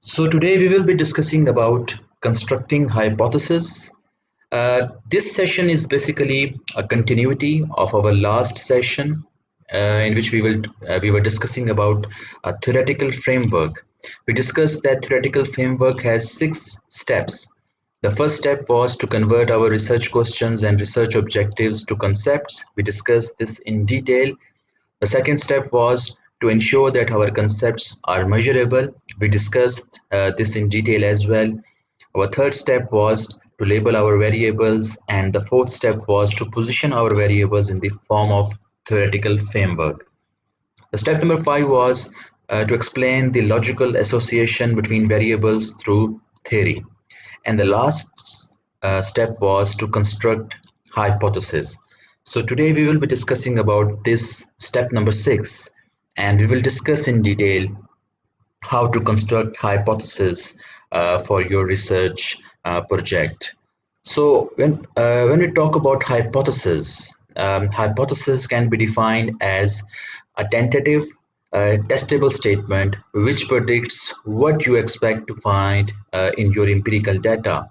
So today we will be discussing about constructing hypothesis. This session is basically a continuity of our last session, in which we were discussing about a theoretical framework. We discussed that theoretical framework has 6 steps. The first step was to convert our research questions and research objectives to concepts. We discussed this in detail. The second step was to ensure that our concepts are measurable. We discussed this in detail as well. Our third step was to label our variables, and the fourth step was to position our variables in the form of theoretical framework. The step number 5 was to explain the logical association between variables through theory. And the last step was to construct hypothesis. So today we will be discussing about this step number 6, and we will discuss in detail how to construct hypothesis for your research project. So when we talk about hypothesis, hypothesis can be defined as a tentative, testable statement which predicts what you expect to find in your empirical data.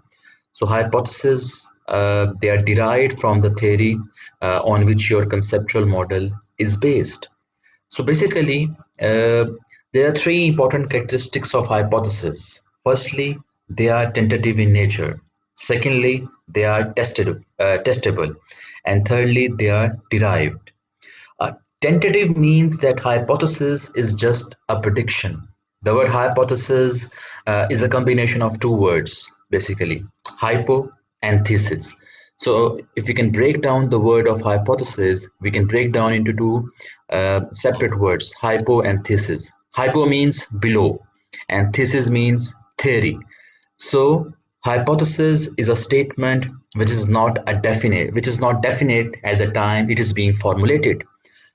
So hypotheses, they are derived from the theory on which your conceptual model is based. So basically, there are 3 important characteristics of hypotheses. Firstly, they are tentative in nature. Secondly, they are testable. And thirdly, they are derived. Tentative means that hypothesis is just a prediction. The word hypothesis is a combination of 2 words, basically, hypo and thesis. So if we can break down the word of hypothesis, we can break down into 2 separate words, hypo and thesis. Hypo means below, and thesis means theory. So hypothesis is a statement which is not definite at the time it is being formulated.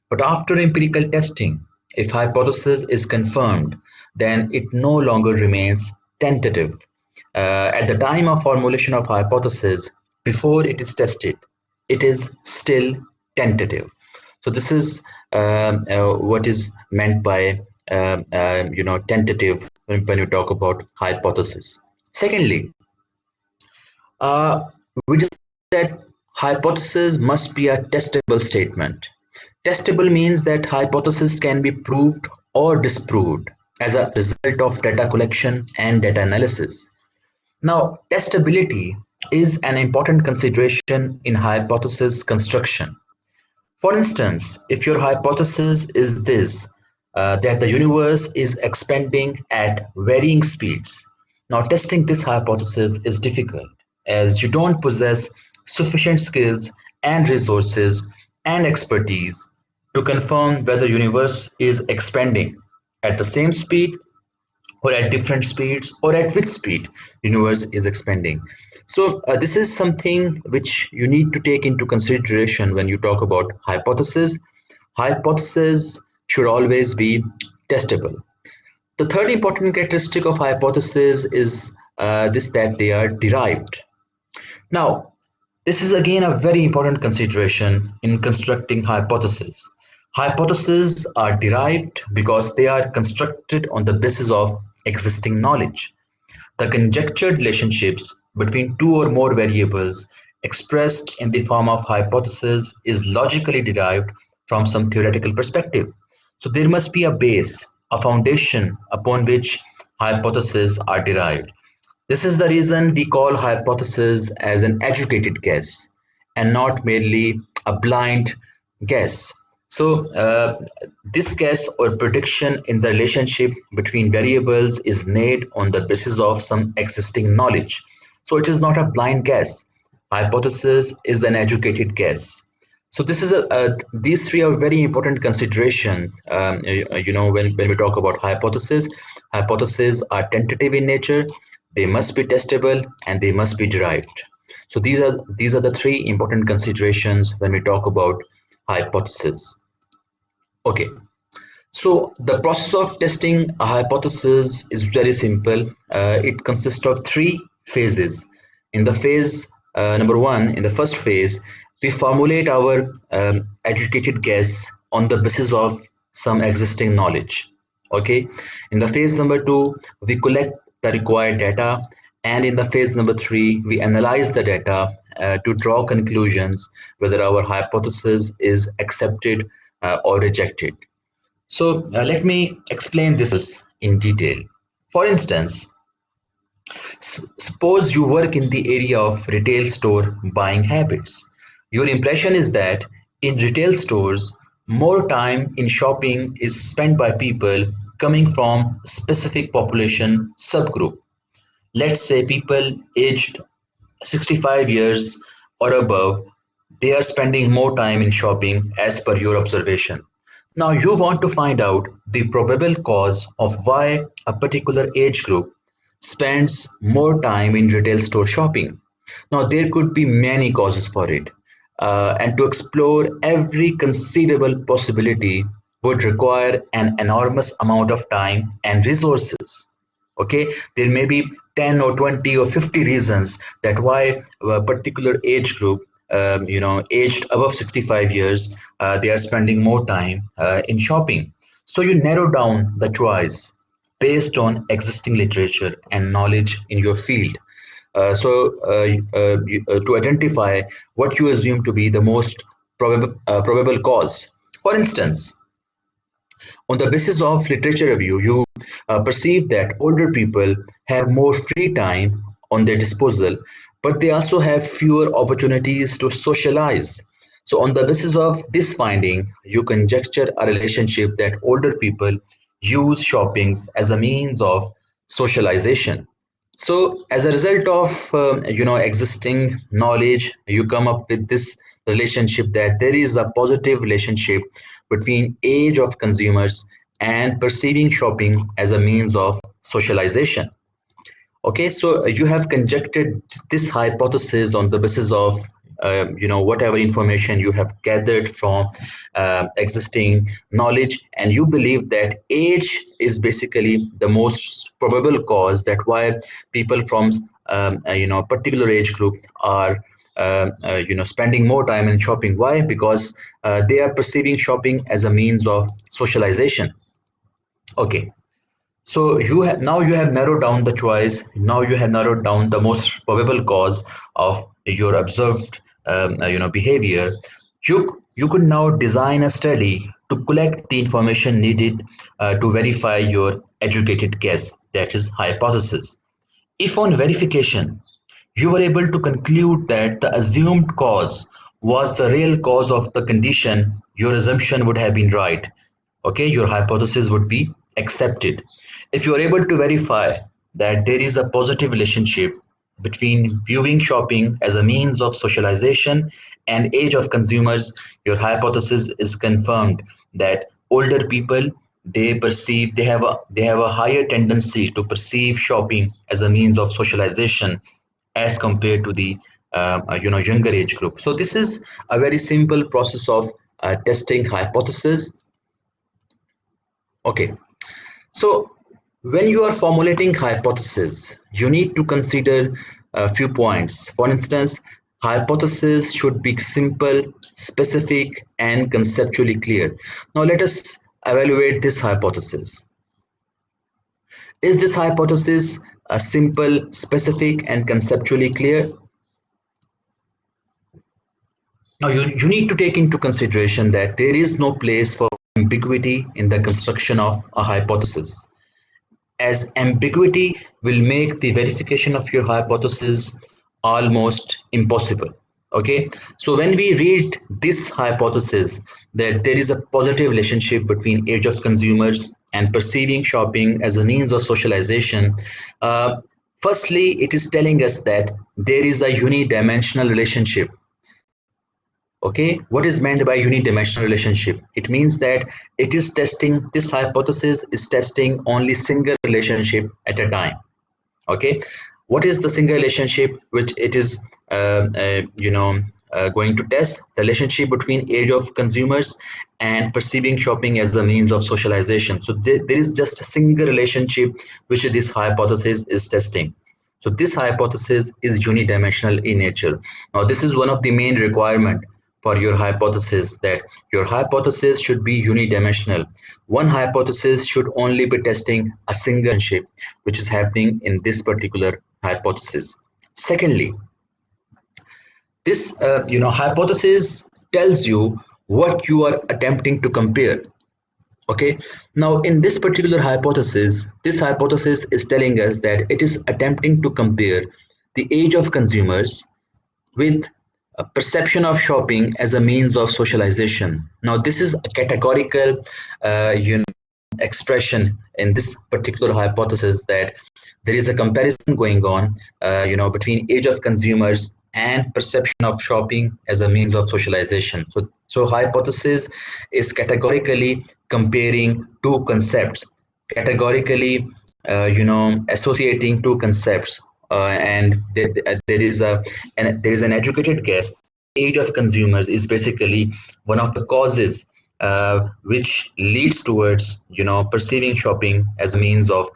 But after empirical testing, if hypothesis is confirmed, then it no longer remains tentative. At the time of formulation of hypothesis, before it is tested, it is still tentative. So this is what is meant by tentative when you talk about hypothesis. Secondly, we just said hypothesis must be a testable statement. Testable means that hypothesis can be proved or disproved as a result of data collection and data analysis. Now, testability is an important consideration in hypothesis construction. For instance, if your hypothesis is this, that the universe is expanding at varying speeds, now testing this hypothesis is difficult as you don't possess sufficient skills and resources and expertise to confirm whether universe is expanding at the same speed or at different speeds or at which speed universe is expanding. So this is something which you need to take into consideration when you talk about hypothesis. Hypothesis should always be testable. The third important characteristic of hypothesis is this, that they are derived. Now, this is again a very important consideration in constructing hypotheses. Hypotheses are derived because they are constructed on the basis of existing knowledge. The conjectured relationships between 2 or more variables expressed in the form of hypothesis is logically derived from some theoretical perspective. So there must be a base, a foundation upon which hypotheses are derived. This is the reason we call hypothesis as an educated guess and not merely a blind guess. So this guess or prediction in the relationship between variables is made on the basis of some existing knowledge. So it is not a blind guess. Hypothesis is an educated guess. So this is these 3 are very important consideration. When we talk about hypothesis, hypotheses are tentative in nature. They must be testable and they must be derived. So these are the 3 important considerations when we talk about hypothesis. Okay, so the process of testing a hypothesis is very simple. It consists of 3 phases. In the phase number 1, in the first phase, we formulate our educated guess on the basis of some existing knowledge. Okay, in the phase number 2, we collect the required data, and in the phase number 3, we analyze the data to draw conclusions whether our hypothesis is accepted or rejected. So let me explain this in detail. For instance, suppose you work in the area of retail store buying habits. Your impression is that in retail stores, more time in shopping is spent by people coming from specific population subgroup. Let's say people aged 65 years or above, they are spending more time in shopping as per your observation. Now you want to find out the probable cause of why a particular age group spends more time in retail store shopping. Now there could be many causes for it. And to explore every conceivable possibility would require an enormous amount of time and resources. Okay, there may be 10 or 20 or 50 reasons that why a particular age group, aged above 65 years, they are spending more time in shopping. So you narrow down the choice based on existing literature and knowledge in your field. To identify what you assume to be the most probable cause. For instance, on the basis of literature review, you perceive that older people have more free time on their disposal, but they also have fewer opportunities to socialize. So, on the basis of this finding, you conjecture a relationship that older people use shoppings as a means of socialization. So, as a result of existing knowledge, you come up with this relationship that there is a positive relationship between age of consumers and perceiving shopping as a means of socialization. Okay, so you have conjectured this hypothesis on the basis of whatever information you have gathered from existing knowledge, and you believe that age is basically the most probable cause that why people from particular age group are spending more time in shopping. Why? Because they are perceiving shopping as a means of socialization. Okay, so you have narrowed down the choice. Now you have narrowed down the most probable cause of your observed behavior. You could now design a study to collect the information needed to verify your educated guess, that is hypothesis. If on verification you were able to conclude that the assumed cause was the real cause of the condition, your assumption would have been right. Okay, your hypothesis would be accepted. If you are able to verify that there is a positive relationship between viewing shopping as a means of socialization and age of consumers, your hypothesis is confirmed that older people, they have a higher tendency to perceive shopping as a means of socialization as compared to the younger age group. So this is a very simple process of testing hypothesis. Okay, so when you are formulating hypothesis, you need to consider a few points. For instance, hypothesis should be simple, specific, and conceptually clear. Now let us evaluate this hypothesis. Is this hypothesis a simple, specific, and conceptually clear? Now you need to take into consideration that there is no place for ambiguity in the construction of a hypothesis, as ambiguity will make the verification of your hypothesis almost impossible. Okay, so when we read this hypothesis that there is a positive relationship between age of consumers and perceiving shopping as a means of socialization, firstly it is telling us that there is a unidimensional relationship. Okay, what is meant by unidimensional relationship? It means that it is testing, this hypothesis is testing only single relationship at a time. Okay, what is the single relationship which it is going to test? The relationship between age of consumers and perceiving shopping as a means of socialization. So there is just a single relationship which this hypothesis is testing. So this hypothesis is unidimensional in nature. Now this is one of the main requirement for your hypothesis, that your hypothesis should be unidimensional. One hypothesis should only be testing a single relationship which is happening in this particular hypothesis. Secondly, this hypothesis tells you what you are attempting to compare. Okay, now in this particular hypothesis, this hypothesis is telling us that it is attempting to compare the age of consumers with a perception of shopping as a means of socialization. Now this is a categorical expression in this particular hypothesis, that there is a comparison going on between age of consumers and perception of shopping as a means of socialization. So hypothesis is categorically comparing two concepts, categorically associating two concepts, and there is an educated guess. Age of consumers is basically one of the causes which leads towards perceiving shopping as a means of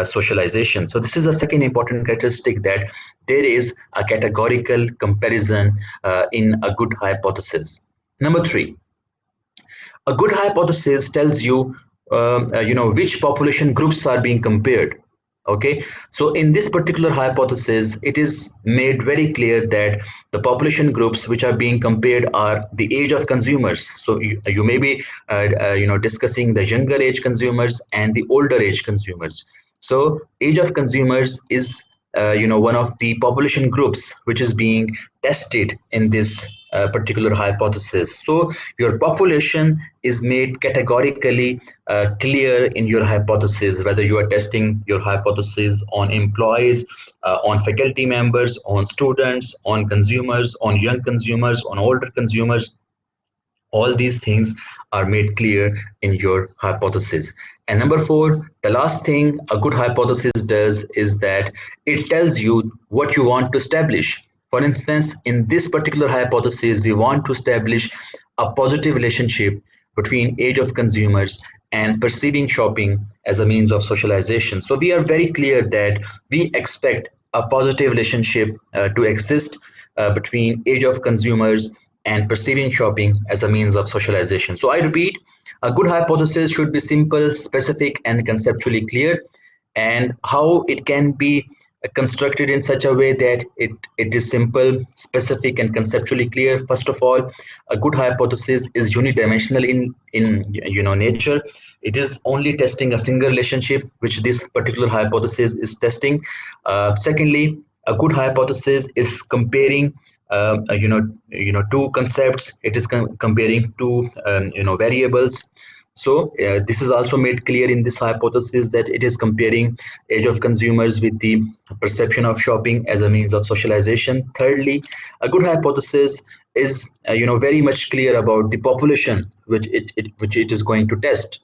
socialization. So this is a second important characteristic, that there is a categorical comparison in a good hypothesis. Number three, a good hypothesis tells you which population groups are being compared. Okay, so in this particular hypothesis, it is made very clear that the population groups which are being compared are the age of consumers. So you may be discussing the younger age consumers and the older age consumers. So age of consumers is one of the population groups which is being tested in this particular hypothesis. So your population is made categorically clear in your hypothesis, whether you are testing your hypothesis on employees, on faculty members, on students, on consumers, on young consumers, on older consumers. All these things are made clear in your hypothesis. And number four, the last thing a good hypothesis does is that it tells you what you want to establish. For instance, in this particular hypothesis, we want to establish a positive relationship between age of consumers and perceiving shopping as a means of socialization. So we are very clear that we expect a positive relationship to exist between age of consumers and perceiving shopping as a means of socialization. So I repeat, a good hypothesis should be simple, specific, and conceptually clear. And how it can be constructed in such a way that it is simple, specific, and conceptually clear. First of all, a good hypothesis is unidimensional in nature. It is only testing a single relationship which this particular hypothesis is testing. Secondly, a good hypothesis is comparing two concepts. It is comparing two variables. So this is also made clear in this hypothesis, that it is comparing age of consumers with the perception of shopping as a means of socialization. Thirdly, a good hypothesis is very much clear about the population which it is going to test.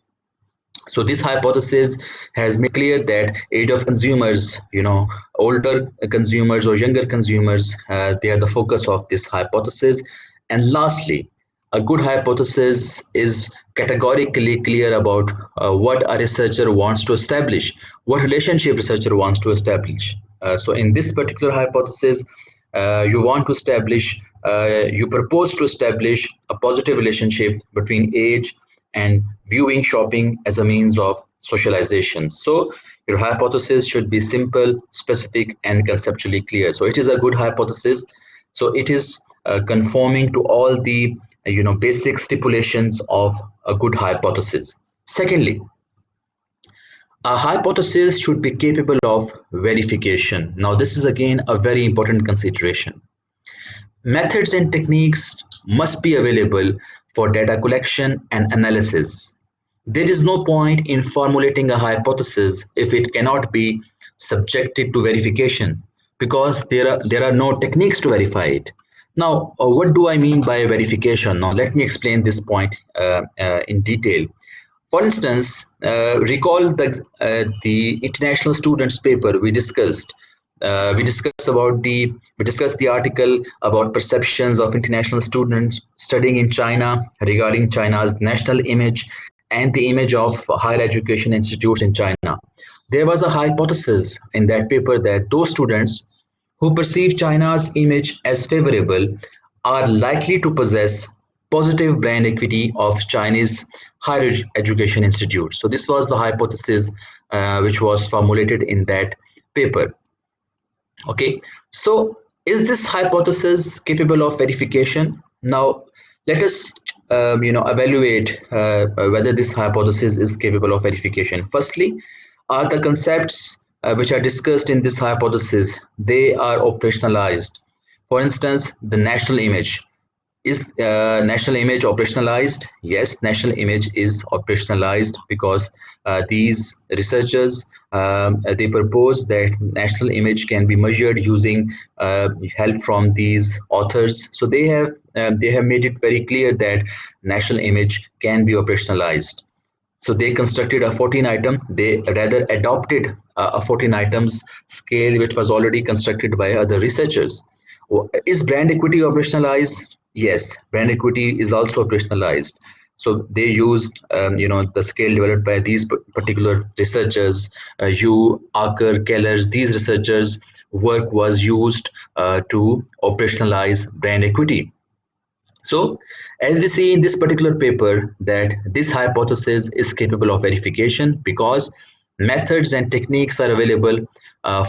So this hypothesis has made clear that age of consumers, older consumers or younger consumers, they are the focus of this hypothesis. And lastly, a good hypothesis is categorically clear about what a researcher wants to establish, what relationship researcher wants to establish. So in this particular hypothesis, you want to establish, you propose to establish a positive relationship between age and viewing shopping as a means of socialization. So your hypothesis should be simple, specific, and conceptually clear. So it is a good hypothesis. So it is conforming to all the basic stipulations of a good hypothesis. Secondly, a hypothesis should be capable of verification. Now this is again a very important consideration. Methods and techniques must be available for data collection and analysis. There is no point in formulating a hypothesis if it cannot be subjected to verification, because there are no techniques to verify it. Now, what do I mean by verification? Now, let me explain this point in detail. For instance, recall the international students paper we discussed. We discussed the article about perceptions of international students studying in China regarding China's national image and the image of higher education institutes in China. There was a hypothesis in that paper that those students who perceive China's image as favorable are likely to possess positive brand equity of Chinese higher education institutes. So this was the hypothesis which was formulated in that paper. Okay, so is this hypothesis capable of verification? Now, let us evaluate whether this hypothesis is capable of verification. Firstly, are the concepts which are discussed in this hypothesis, they are operationalized. For instance, the national image. Is national image operationalized? Yes, national image is operationalized because these researchers they propose that national image can be measured using help from these authors. So they have made it very clear that national image can be operationalized. So they constructed a 14 item, they rather adopted a 14 items scale which was already constructed by other researchers. Is brand equity operationalized? Yes, brand equity is also operationalized. So they used the scale developed by these particular researchers, Acker, Kellers, these researchers work was used to operationalize brand equity. So, as we see in this particular paper, that this hypothesis is capable of verification because methods and techniques are available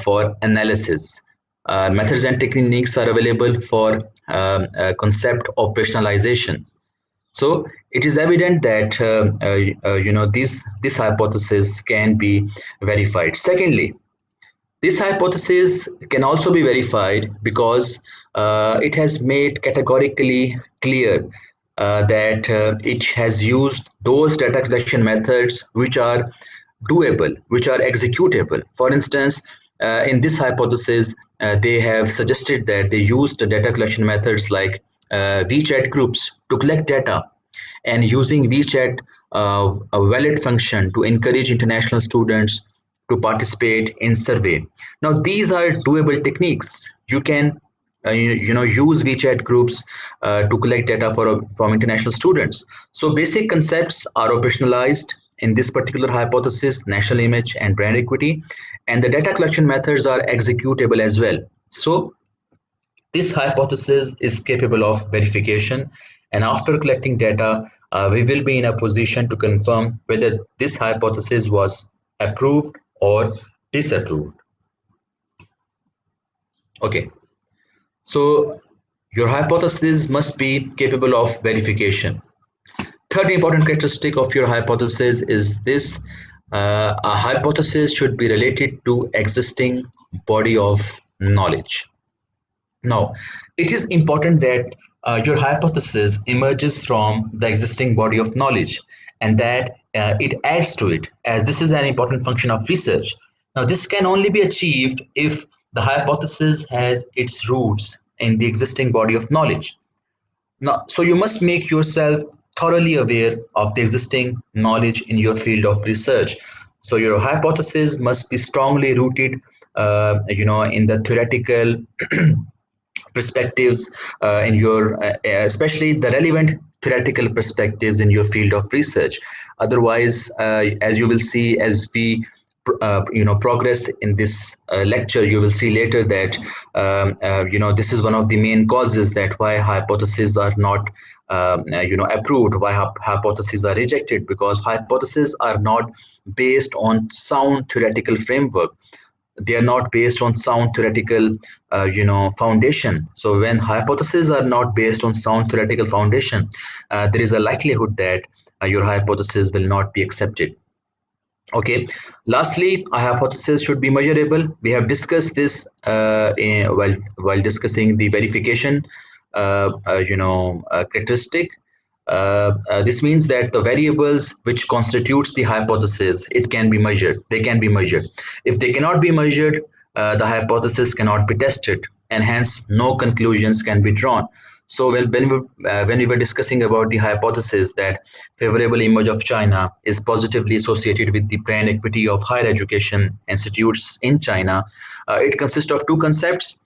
for analysis. Methods and techniques are available for concept operationalization. So, it is evident that this hypothesis can be verified. Secondly, this hypothesis can also be verified because it has made categorically clear that it has used those data collection methods which are doable, which are executable. For instance, in this hypothesis, they have suggested that they used data collection methods like WeChat groups to collect data and using WeChat a valid function to encourage international students to participate in survey. Now these are doable techniques. You can use WeChat groups to collect data from international students. So basic concepts are operationalized in this particular hypothesis, national image and brand equity, and the data collection methods are executable as well. So this hypothesis is capable of verification, and after collecting data, we will be in a position to confirm whether this hypothesis was approved or disapproved. Okay, so your hypothesis must be capable of verification. Third important characteristic of your hypothesis is this: a hypothesis should be related to existing body of knowledge. Now, it is important that your hypothesis emerges from the existing body of knowledge and that it adds to it, as this is an important function of research. Now, this can only be achieved if the hypothesis has its roots in the existing body of knowledge. Now, so you must make yourself thoroughly aware of the existing knowledge in your field of research. So your hypothesis must be strongly rooted, in the theoretical perspectives in your especially the relevant theoretical perspectives in your field of research. Otherwise, as you will see as we progress in this lecture, you will see later that this is one of the main causes that why hypotheses are not approved, why hypotheses are rejected, because hypotheses are not based on sound theoretical framework. They are not based on sound theoretical foundation. So when hypotheses are not based on sound theoretical foundation, there is a likelihood that your hypothesis will not be accepted. Okay, lastly, a hypothesis should be measurable. We have discussed this while discussing the verification characteristic. This means that the variables which constitutes the hypothesis, it can be measured. They can be measured. If they cannot be measured, the hypothesis cannot be tested, and hence no conclusions can be drawn. So when we were discussing about the hypothesis that favorable image of China is positively associated with the brand equity of higher education institutes in China, it consists of two concepts.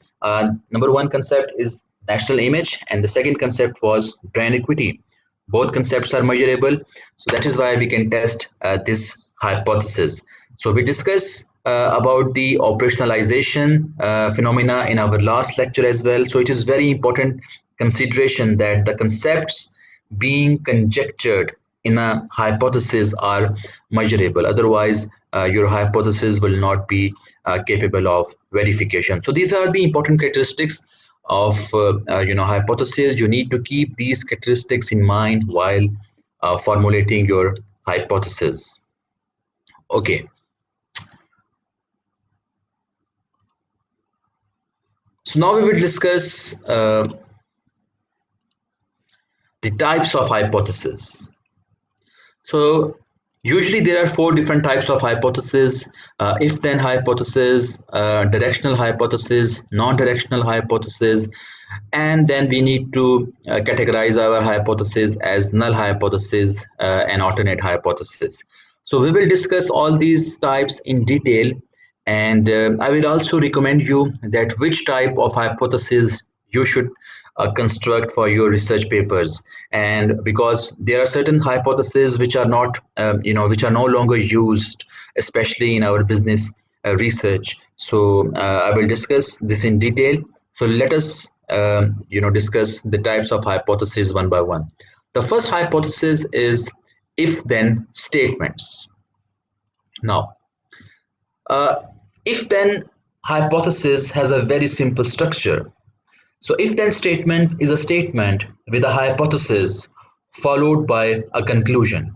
Number one concept is national image, and the second concept was brand equity. Both concepts are measurable, so that is why we can test this hypothesis. So we discuss about the operationalization phenomena in our last lecture as well. So it is very important consideration that the concepts being conjectured in a hypothesis are measurable. Otherwise, your hypothesis will not be capable of verification. So these are the important characteristics of hypothesis. You need to keep these characteristics in mind while formulating your hypothesis. Okay. So now we will discuss the types of hypothesis. So usually there are four different types of hypothesis: if-then hypothesis, directional hypothesis, non-directional hypothesis, and then we need to categorize our hypothesis as null hypothesis and alternate hypothesis. So we will discuss all these types in detail, and I will also recommend you that which type of hypothesis you should construct for your research papers. And because there are certain hypotheses which are not which are no longer used, especially in our business research. So I will discuss this in detail. So let us discuss the types of hypotheses one by one. The first hypothesis is if-then statements. Now if-then hypothesis has a very simple structure. So if-then statement is a statement with a hypothesis followed by a conclusion.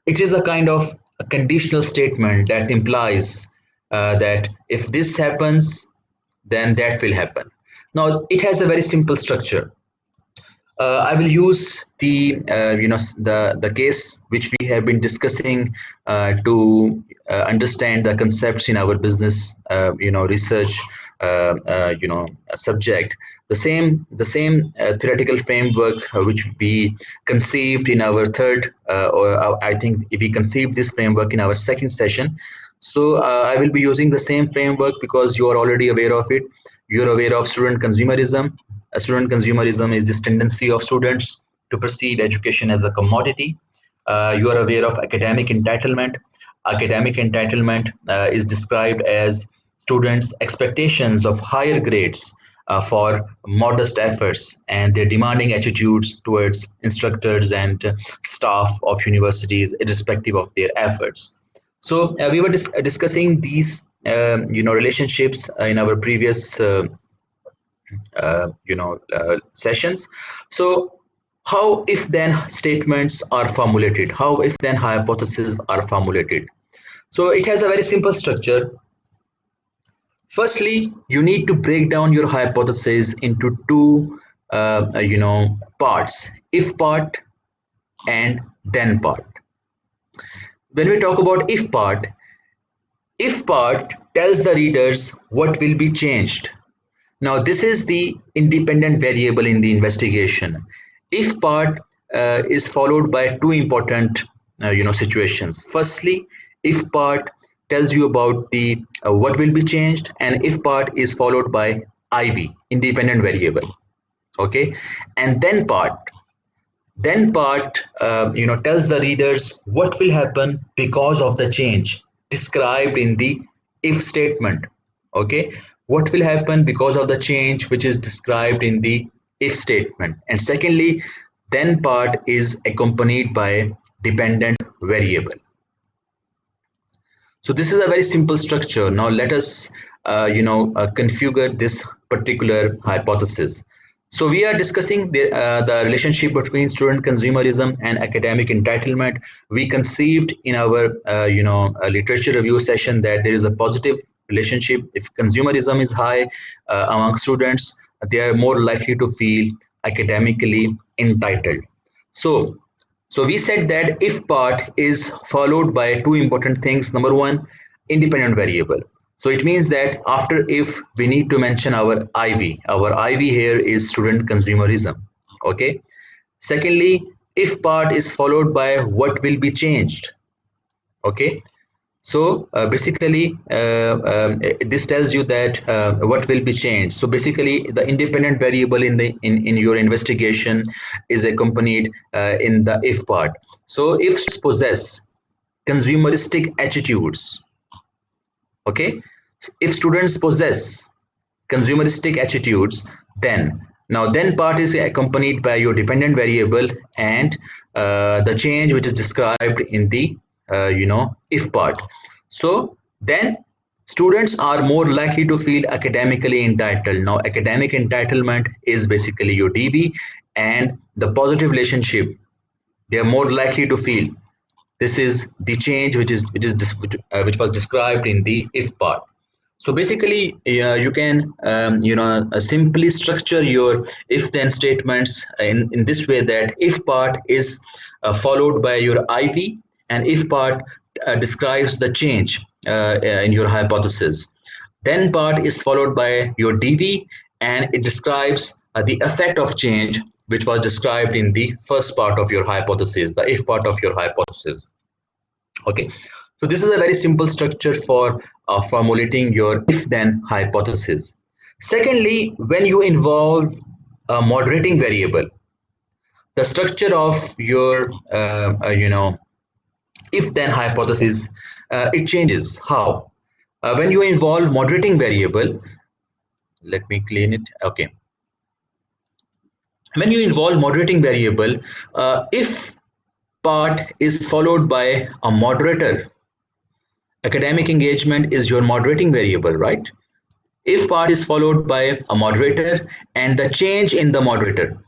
It is a kind of a conditional statement that implies that if this happens, then that will happen. Now it has a very simple structure. I will use the case which we have been discussing to understand the concepts in our business research subject. The same theoretical framework which we conceived in our third, or I think if we conceived this framework in our second session. So I will be using the same framework because you are already aware of it. You're aware of student consumerism. Student consumerism is this tendency of students to perceive education as a commodity. You are aware of academic entitlement. Academic entitlement is described as students' expectations of higher grades for modest efforts and their demanding attitudes towards instructors and staff of universities, irrespective of their efforts. So we were discussing these relationships in our previous sessions. So how if-then statements are formulated? How if-then hypotheses are formulated? So it has a very simple structure. Firstly, you need to break down your hypothesis into two parts: if part and then part. When we talk about if part tells the readers what will be changed. Now this is the independent variable in the investigation. If part is followed by two important situations. Firstly, if part tells you about the what will be changed, and if part is followed by IV, independent variable. Okay, and then part tells the readers what will happen because of the change described in the if statement. Okay, what will happen because of the change which is described in the if statement. And secondly, then part is accompanied by dependent variable. So this is a very simple structure. Now let us configure this particular hypothesis. So we are discussing the relationship between student consumerism and academic entitlement. We conceived in our literature review session that there is a positive relationship. If consumerism is high among students, they are more likely to feel academically entitled. So we said that if part is followed by two important things. Number one, independent variable. So it means that after if, we need to mention our IV. Our IV here is student consumerism. Okay. Secondly, if part is followed by what will be changed. Okay. So basically this tells you that what will be changed. So basically the independent variable in your investigation is accompanied in the if part. So if possess consumeristic attitudes, okay, if students possess consumeristic attitudes, then Now then part is accompanied by your dependent variable and the change which is described in the if part. So then students are more likely to feel academically entitled. Now academic entitlement is basically your DV, and the positive relationship they are more likely to feel. This is the change which was described in the if part. So basically, you can simply structure your if-then statements in this way, that if part is followed by your IV, and if part describes the change in your hypothesis. Then part is followed by your DV, and it describes the effect of change which was described in the first part of your hypothesis, the if part of your hypothesis. Okay, so this is a very simple structure for formulating your if-then hypothesis. Secondly, when you involve a moderating variable, the structure of your if-then hypothesis it changes. How? When you involve moderating variable, let me clean it. Okay, when you involve moderating variable, if part is followed by a moderator. Academic engagement is your moderating variable, right? If part is followed by a moderator and the change in the moderator,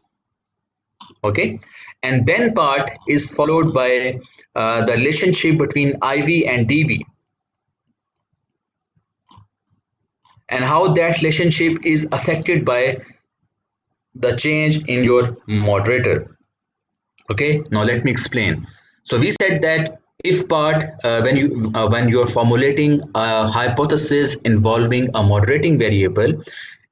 okay, and then part is followed by the relationship between IV and DV, and how that relationship is affected by the change in your moderator. Okay, now let me explain. So we said that if part when you are formulating a hypothesis involving a moderating variable,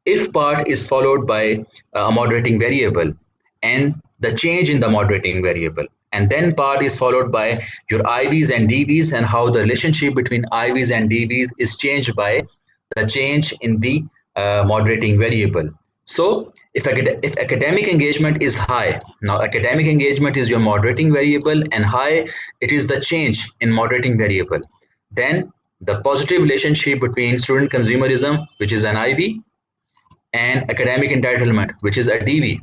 if part is followed by a moderating variable and the change in the moderating variable, and then part is followed by your IVs and DVs, and how the relationship between IVs and DVs is changed by the change in the moderating variable. So if academic engagement is high, now academic engagement is your moderating variable, and high it is the change in moderating variable, then the positive relationship between student consumerism, which is an IV, and academic entitlement, which is a DV,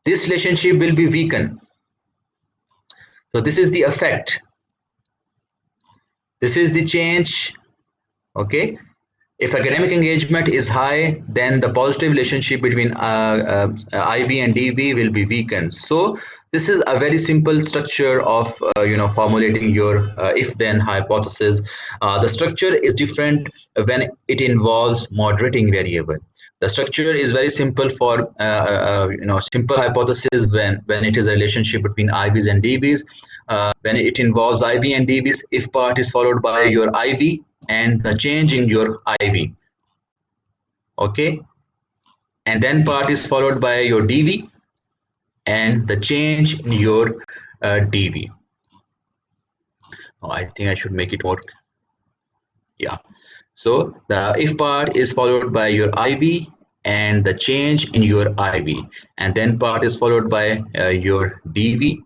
this relationship will be weakened. So this is the effect, this is the change. Okay, if academic engagement is high, then the positive relationship between IV and DV will be weakened. So this is a very simple structure of formulating your if-then hypothesis. The structure is different when it involves moderating variable. The structure is very simple for simple hypothesis when it is a relationship between IVs and DVs. When it involves IV and DVs, if part is followed by your IV and the change in your IV, okay, and then part is followed by your DV and the change in your DV. Oh, I think I should make it work. Yeah. So the if part is followed by your IV and the change in your IV, and then part is followed by your DV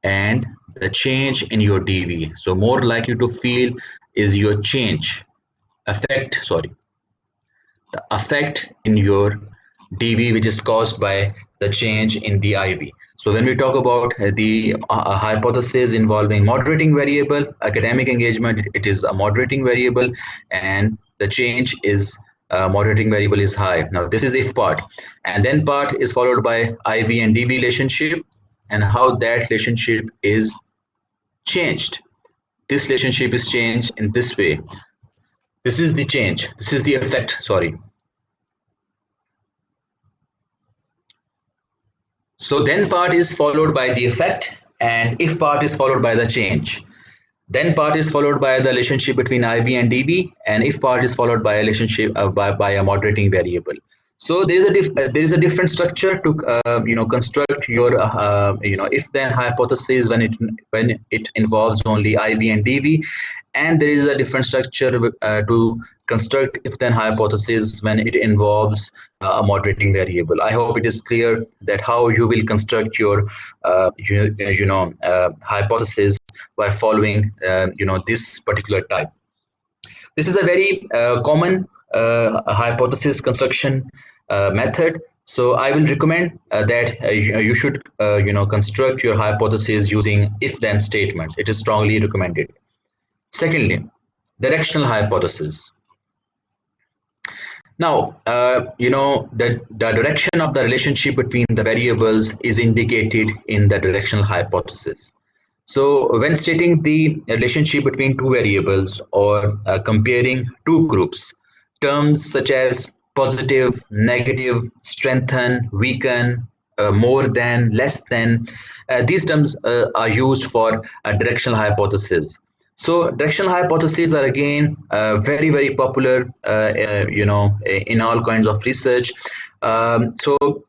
and the change in your DV. So more likely to feel is your change effect, sorry, the effect in your DV which is caused by the change in the IV. So when we talk about the hypothesis involving moderating variable, academic engagement, it is a moderating variable, and the change is moderating variable is high. Now this is if part, and then part is followed by IV and DV relationship, and how that relationship is changed. This relationship is changed in this way. This is the change, this is the effect, sorry. So then part is followed by the effect, and if part is followed by the change. Then part is followed by the relationship between IV and DV, and if part is followed by a relationship by a moderating variable. So there is a different structure to construct your if then hypothesis when it involves only IV and DV, and there is a different structure to construct if then hypothesis when it involves a moderating variable. I hope it is clear that how you will construct your hypothesis by following this particular type. This is a very common hypothesis construction method. So I will recommend that you should construct your hypothesis using if-then statements. It is strongly recommended. Secondly, directional hypothesis. Now, the direction of the relationship between the variables is indicated in the directional hypothesis. So when stating the relationship between two variables or comparing two groups, terms such as positive, negative, strengthen, weaken, more than, less than, these terms are used for a directional hypothesis. So directional hypotheses are again very popular, in all kinds of research. So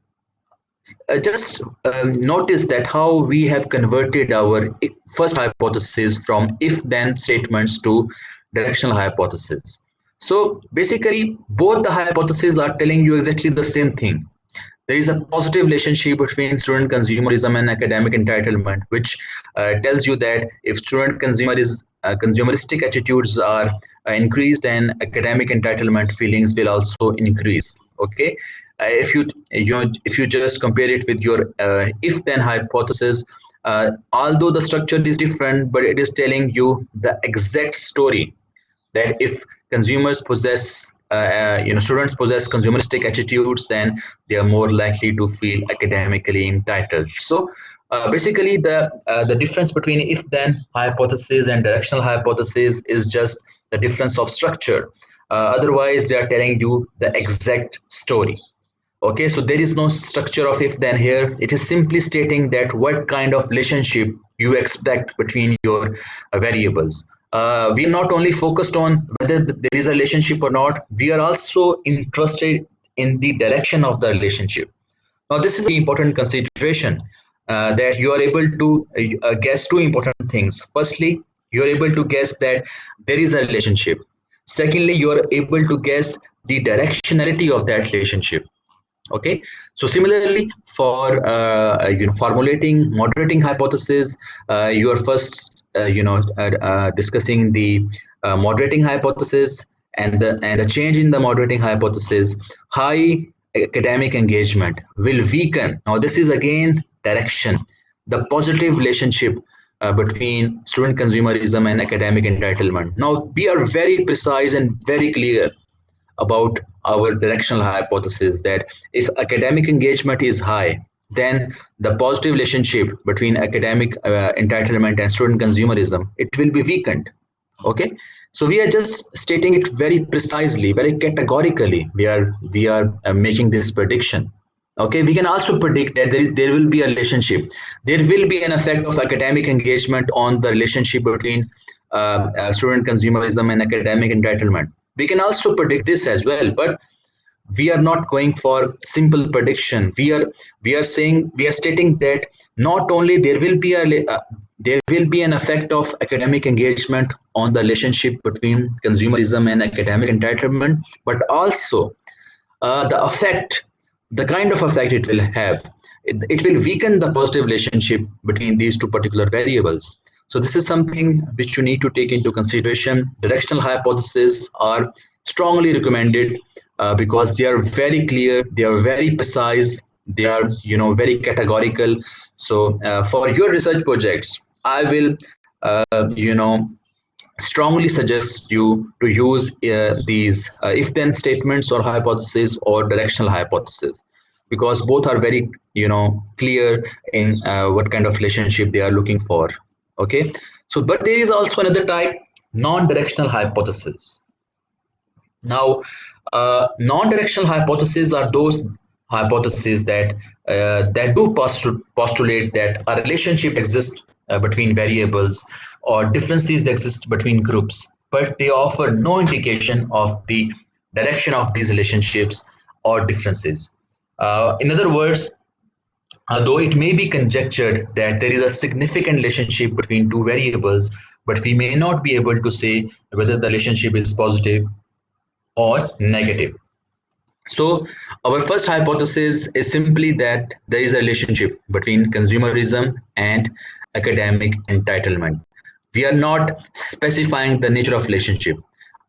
just notice that how we have converted our first hypothesis from if-then statements to directional hypothesis. So basically, both the hypotheses are telling you exactly the same thing. There is a positive relationship between student consumerism and academic entitlement, which tells you that if student consumeristic attitudes are increased, and academic entitlement feelings will also increase. Okay, if you just compare it with your if-then hypothesis, although the structure is different, but it is telling you the exact story that if consumers possess students possess consumeristic attitudes, then they are more likely to feel academically entitled. So basically the difference between if then hypothesis and directional hypothesis is just the difference of structure. Otherwise they are telling you the exact story. Okay, so there is no structure of if then here. It is simply stating that what kind of relationship you expect between your variables. We are not only focused on whether there is a relationship or not, we are also interested in the direction of the relationship. Now, this is an important consideration, that you are able to guess two important things. Firstly, you are able to guess that there is a relationship. Secondly, you are able to guess the directionality of that relationship. Okay, so similarly for formulating moderating hypothesis, you are first discussing the moderating hypothesis, and the change in the moderating hypothesis. High academic engagement will weaken. Now this is again direction, the positive relationship between student consumerism and academic entitlement. Now we are very precise and very clear about our directional hypothesis that if academic engagement is high, then the positive relationship between academic entitlement and student consumerism, it will be weakened. Okay, so we are just stating it very precisely, very categorically. We are making this prediction. Okay, we can also predict that there will be a relationship. There will be an effect of academic engagement on the relationship between student consumerism and academic entitlement. We can also predict this as well, but we are not going for simple prediction. We are stating that not only there will be an effect of academic engagement on the relationship between consumerism and academic entitlement, but also the kind of effect it will have, it will weaken the positive relationship between these two particular variables. So this is something which you need to take into consideration. Directional hypotheses are strongly recommended because they are very clear, they are very precise, they are very categorical. So for your research projects, I will strongly suggest you to use these if-then statements or hypotheses or directional hypotheses, because both are very clear in what kind of relationship they are looking for. Okay, so but there is also another type, non-directional hypothesis. Now, non-directional hypotheses are those hypotheses that do postulate that a relationship exists between variables, or differences exist between groups, but they offer no indication of the direction of these relationships or differences. In other words, though it may be conjectured that there is a significant relationship between two variables, but we may not be able to say whether the relationship is positive or negative. So our first hypothesis is simply that there is a relationship between consumerism and academic entitlement. We are not specifying the nature of relationship.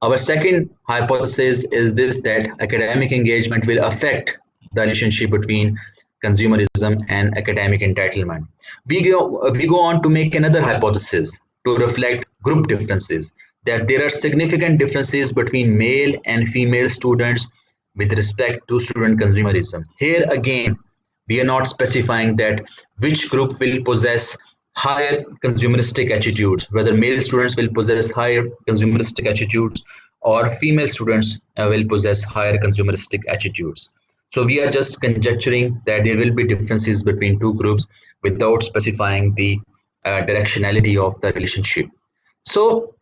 Our second hypothesis is this, that academic engagement will affect the relationship between consumerism and academic entitlement. We go on to make another hypothesis to reflect group differences, that there are significant differences between male and female students with respect to student consumerism. Here again, we are not specifying that which group will possess higher consumeristic attitudes, whether male students will possess higher consumeristic attitudes or female students will possess higher consumeristic attitudes. So we are just conjecturing that there will be differences between two groups without specifying the directionality of the relationship. So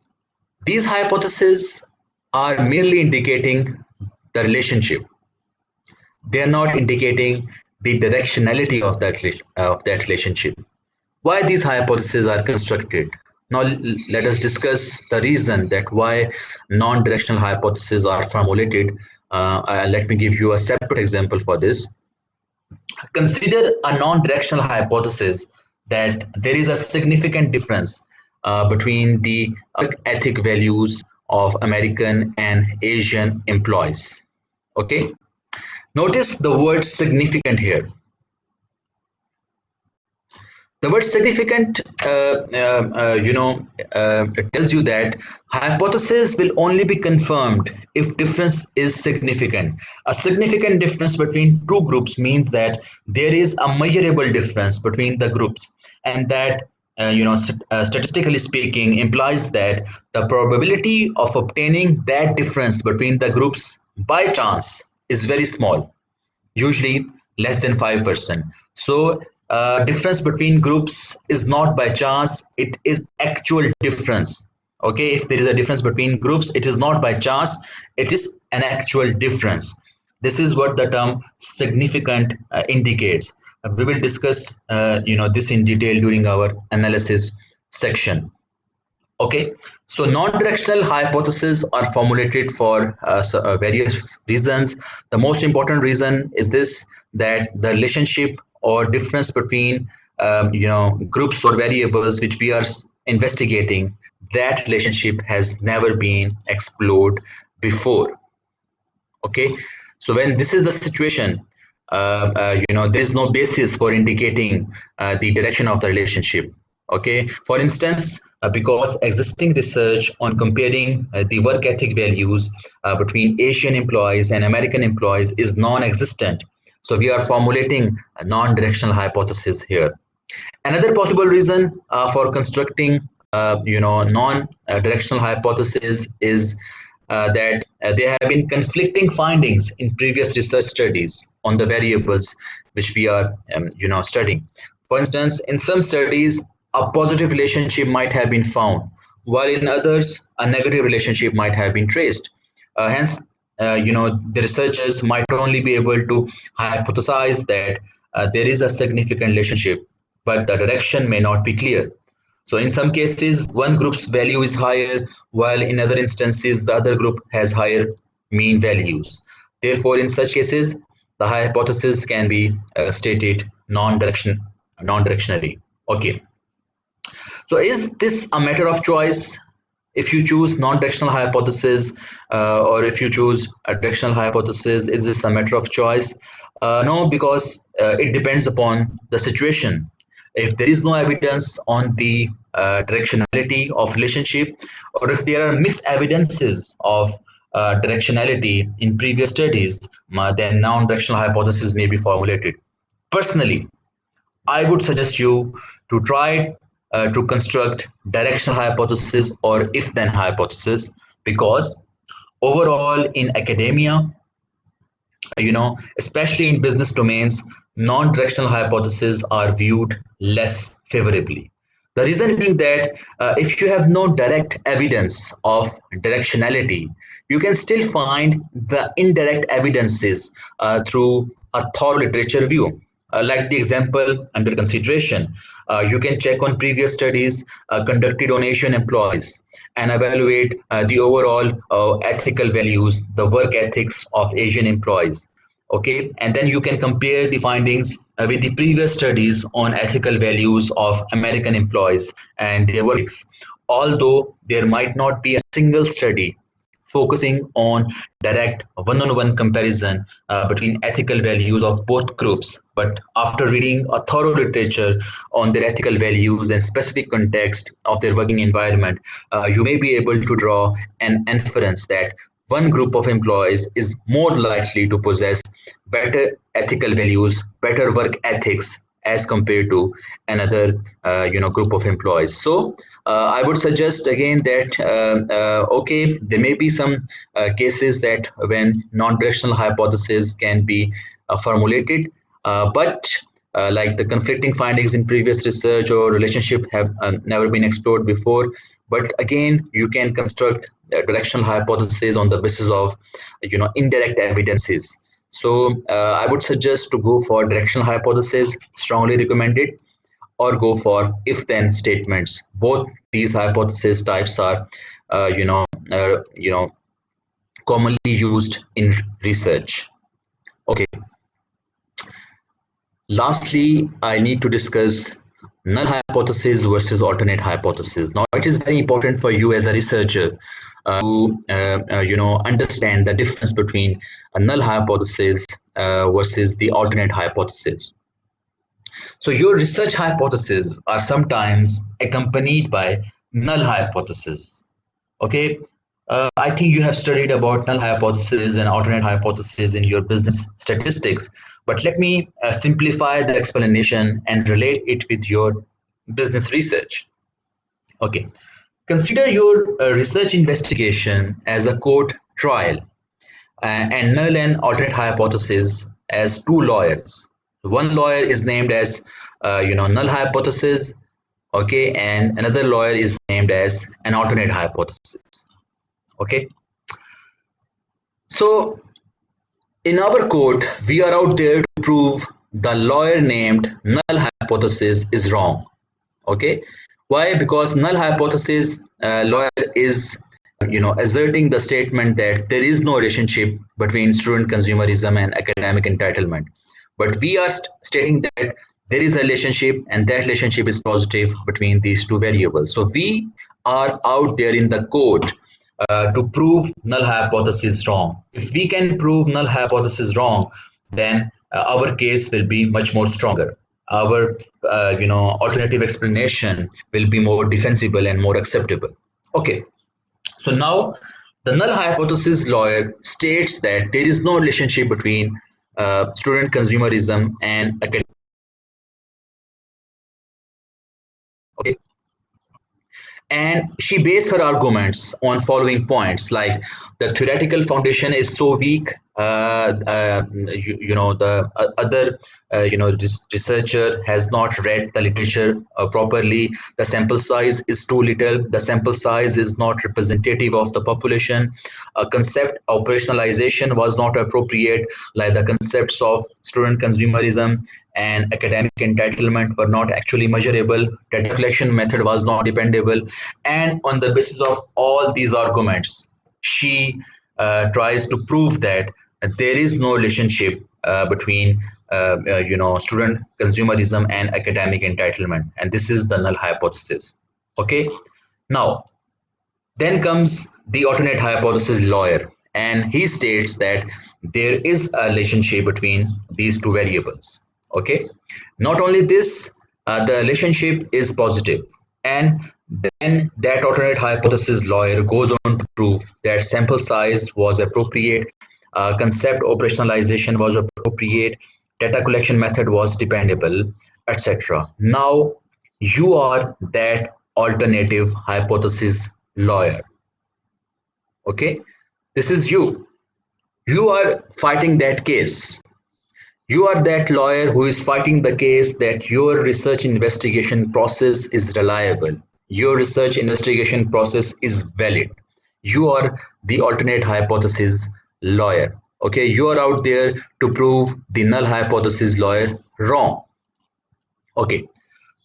these hypotheses are merely indicating the relationship. They are not indicating the directionality of that relationship. Why these hypotheses are constructed? Now let us discuss the reason that why non-directional hypotheses are formulated. Let me give you a separate example for this. Consider a non-directional hypothesis that there is a significant difference between the work ethic values of American and Asian employees. Okay, notice the word significant here. The word significant, tells you that hypothesis will only be confirmed if difference is significant. A significant difference between two groups means that there is a measurable difference between the groups, and that statistically speaking implies that the probability of obtaining that difference between the groups by chance is very small, usually less than 5%. So difference between groups is not by chance, it is actual difference. Okay, if there is a difference between groups, it is not by chance, it is an actual difference. This is what the term significant indicates. We will discuss this in detail during our analysis section. Okay, so non-directional hypotheses are formulated for various reasons. The most important reason is this, that the relationship or difference between groups or variables which we are investigating, that relationship has never been explored before. Okay, so when this is the situation, there is no basis for indicating the direction of the relationship. Okay, for instance, because existing research on comparing the work ethic values between Asian employees and American employees is non-existent, so we are formulating a non-directional hypothesis here. Another possible reason for constructing non-directional hypothesis is that there have been conflicting findings in previous research studies on the variables which we are studying. For instance, in some studies a positive relationship might have been found, while in others a negative relationship might have been traced. Hence, the researchers might only be able to hypothesize that there is a significant relationship, but the direction may not be clear. So in some cases, one group's value is higher, while in other instances, the other group has higher mean values. Therefore, in such cases, the hypothesis can be stated non-directionally. Okay. So is this a matter of choice? If you choose non-directional hypothesis or if you choose a directional hypothesis, is this a matter of choice? No, because it depends upon the situation. If there is no evidence on the directionality of relationship, or if there are mixed evidences of directionality in previous studies, then non-directional hypothesis may be formulated. Personally, I would suggest you to try to construct directional hypothesis or if-then hypothesis, because overall in academia, especially in business domains, non-directional hypotheses are viewed less favorably. The reason being that if you have no direct evidence of directionality, you can still find the indirect evidences through a thorough literature review. Like the example under consideration, you can check on previous studies conducted on Asian employees and evaluate the overall ethical values, the work ethics of Asian employees. Okay, and then you can compare the findings with the previous studies on ethical values of American employees and their work ethics. Although there might not be a single study focusing on direct one-on-one comparison between ethical values of both groups. But after reading a thorough literature on their ethical values and specific context of their working environment, you may be able to draw an inference that one group of employees is more likely to possess better ethical values, better work ethics as compared to another group of employees. So I would suggest again that okay, there may be some cases that when non-directional hypothesis can be formulated, but like the conflicting findings in previous research or relationship have never been explored before. But again, you can construct directional hypothesis on the basis of indirect evidences. So I would suggest to go for directional hypothesis, strongly recommended, or go for if-then statements. Both these hypothesis types are, uh, you know, uh, you know, commonly used in research. Okay. Lastly, I need to discuss null hypothesis versus alternate hypothesis. Now, it is very important for you as a researcher to understand the difference between a null hypothesis versus the alternate hypothesis. So your research hypotheses are sometimes accompanied by null hypothesis. Okay, I think you have studied about null hypothesis and alternate hypothesis in your business statistics, but let me simplify the explanation and relate it with your business research. Okay, consider your research investigation as a court trial and null and alternate hypothesis as two lawyers. One lawyer is named as null hypothesis, okay, and another lawyer is named as an alternate hypothesis. Okay, so in our court, we are out there to prove the lawyer named null hypothesis is wrong. Okay, why? Because null hypothesis lawyer is asserting the statement that there is no relationship between student consumerism and academic entitlement, but we are stating that there is a relationship and that relationship is positive between these two variables. So we are out there in the court to prove null hypothesis wrong. If we can prove null hypothesis wrong, then our case will be much more stronger. Our alternative explanation will be more defensible and more acceptable. Okay, so now the null hypothesis lawyer states that there is no relationship between student consumerism and academic. Okay, and she based her arguments on following points, like the theoretical foundation is so weak, the other researcher has not read the literature properly, the sample size is too little, the sample size is not representative of the population, concept operationalization was not appropriate, like the concepts of student consumerism and academic entitlement were not actually measurable, data collection method was not dependable. And on the basis of all these arguments, she tries to prove that there is no relationship between student consumerism and academic entitlement, and this is the null hypothesis. Okay, now then comes the alternate hypothesis lawyer, and he states that there is a relationship between these two variables. Okay, not only this, the relationship is positive, and then that alternate hypothesis lawyer goes on to prove that sample size was appropriate, concept operationalization was appropriate, data collection method was dependable, etc. Now you are that alternative hypothesis lawyer. Okay, this is you. You are fighting that case. You are that lawyer who is fighting the case that your research investigation process is reliable. Your research investigation process is valid. You are the alternate hypothesis lawyer. Okay, you are out there to prove the null hypothesis lawyer wrong. Okay,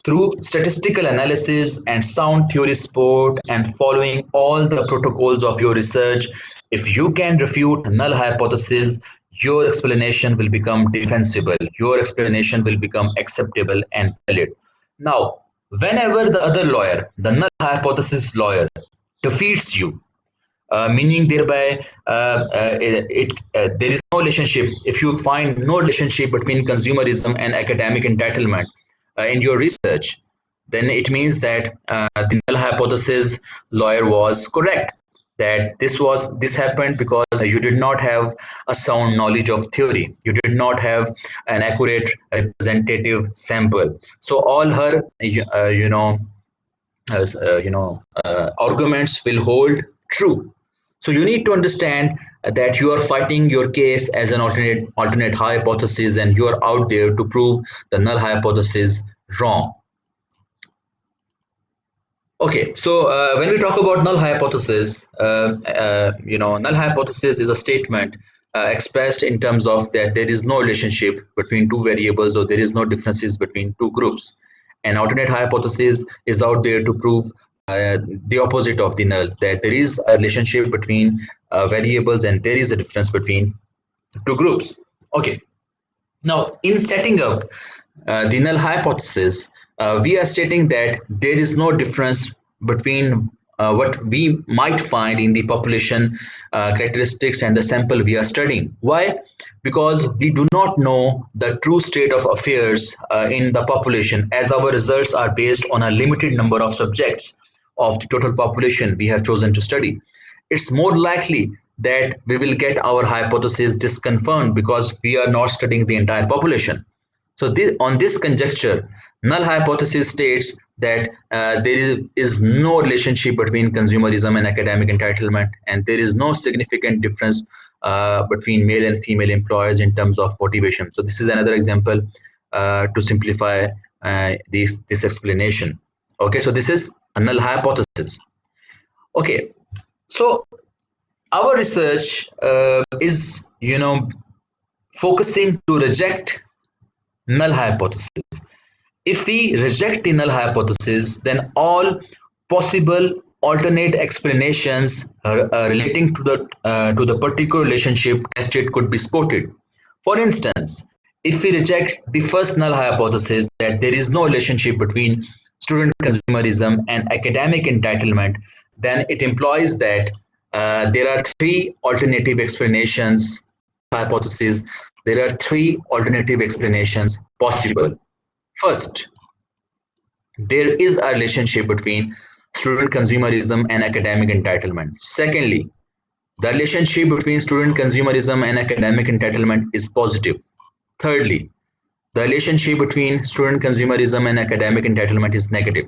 through statistical analysis and sound theory support and following all the protocols of your research, if you can refute null hypothesis, your explanation will become defensible, your explanation will become acceptable and valid. Now, whenever the other lawyer, the null hypothesis lawyer, defeats you, meaning thereby there is no relationship. If you find no relationship between consumerism and academic entitlement in your research, then it means that the null hypothesis lawyer was correct, that this happened because you did not have a sound knowledge of theory, you did not have an accurate representative sample. So all her arguments will hold true. So you need to understand that you are fighting your case as an alternate hypothesis, and you are out there to prove the null hypothesis wrong. Okay, so when we talk about null hypothesis, null hypothesis is a statement expressed in terms of that there is no relationship between two variables, or there is no differences between two groups. An alternate hypothesis is out there to prove the opposite of the null, that there is a relationship between variables and there is a difference between two groups. Okay, now, in setting up the null hypothesis, we are stating that there is no difference between what we might find in the population characteristics and the sample we are studying. Why? Because we do not know the true state of affairs in the population, as our results are based on a limited number of subjects of the total population we have chosen to study. It's more likely that we will get our hypothesis disconfirmed because we are not studying the entire population. So on this conjecture, null hypothesis states that there is no relationship between consumerism and academic entitlement, and there is no significant difference between male and female employers in terms of motivation. So this is another example to simplify this explanation. Okay, so this is a null hypothesis. Okay, so our research is focusing to reject null hypothesis. If we reject the null hypothesis, then all possible alternate explanations relating to the particular relationship tested could be spotted. For instance, if we reject the first null hypothesis, that there is no relationship between student consumerism and academic entitlement, then it implies that there are three alternative explanations. Hypothesis, there are three alternative explanations possible. First, there is a relationship between student consumerism and academic entitlement. Secondly, the relationship between student consumerism and academic entitlement is positive. Thirdly, the relationship between student consumerism and academic entitlement is negative.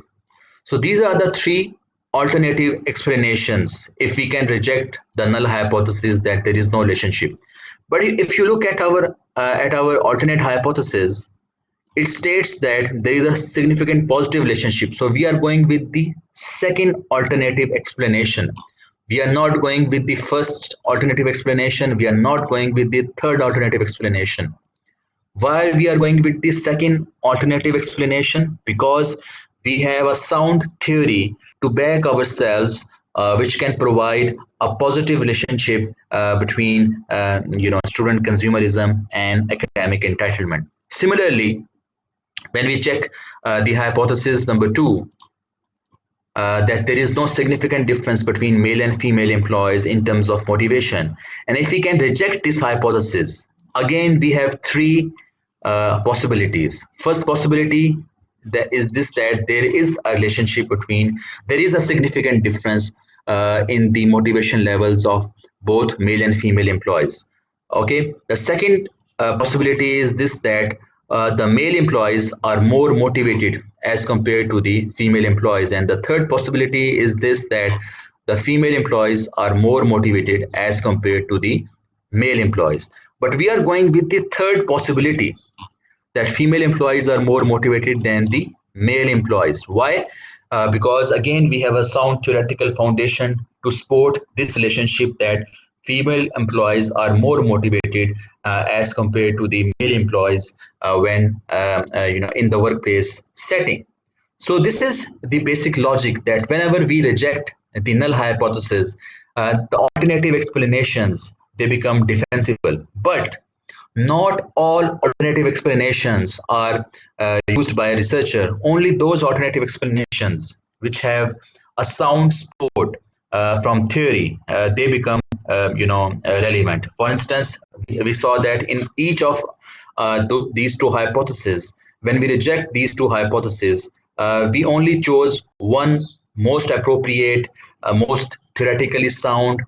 So these are the three alternative explanations if we can reject the null hypothesis that there is no relationship. But if you look at our alternate hypothesis, it states that there is a significant positive relationship. So we are going with the second alternative explanation. We are not going with the first alternative explanation. We are not going with the third alternative explanation. Why we are going with the second alternative explanation? Because we have a sound theory to back ourselves, which can provide a positive relationship between student consumerism and academic entitlement. Similarly, when we check the hypothesis number 2, that there is no significant difference between male and female employees in terms of motivation, and if we can reject this hypothesis, again we have three possibilities. First possibility that there is a relationship between, there is a significant difference in the motivation levels of both male and female employees. Okay, the second possibility is that the male employees are more motivated as compared to the female employees, and the third possibility is that the female employees are more motivated as compared to the male employees. But we are going with the third possibility, that female employees are more motivated than the male employees. Why? Because again we have a sound theoretical foundation to support this relationship, that female employees are more motivated as compared to the male employees when in the workplace setting. So this is the basic logic, that whenever we reject the null hypothesis, the alternative explanations, they become defensible. But not all alternative explanations are used by a researcher. Only those alternative explanations which have a sound support, from theory, they become relevant. For instance, we saw that in each of these two hypotheses, when we reject these two hypotheses, we only chose one most appropriate, most theoretically sound,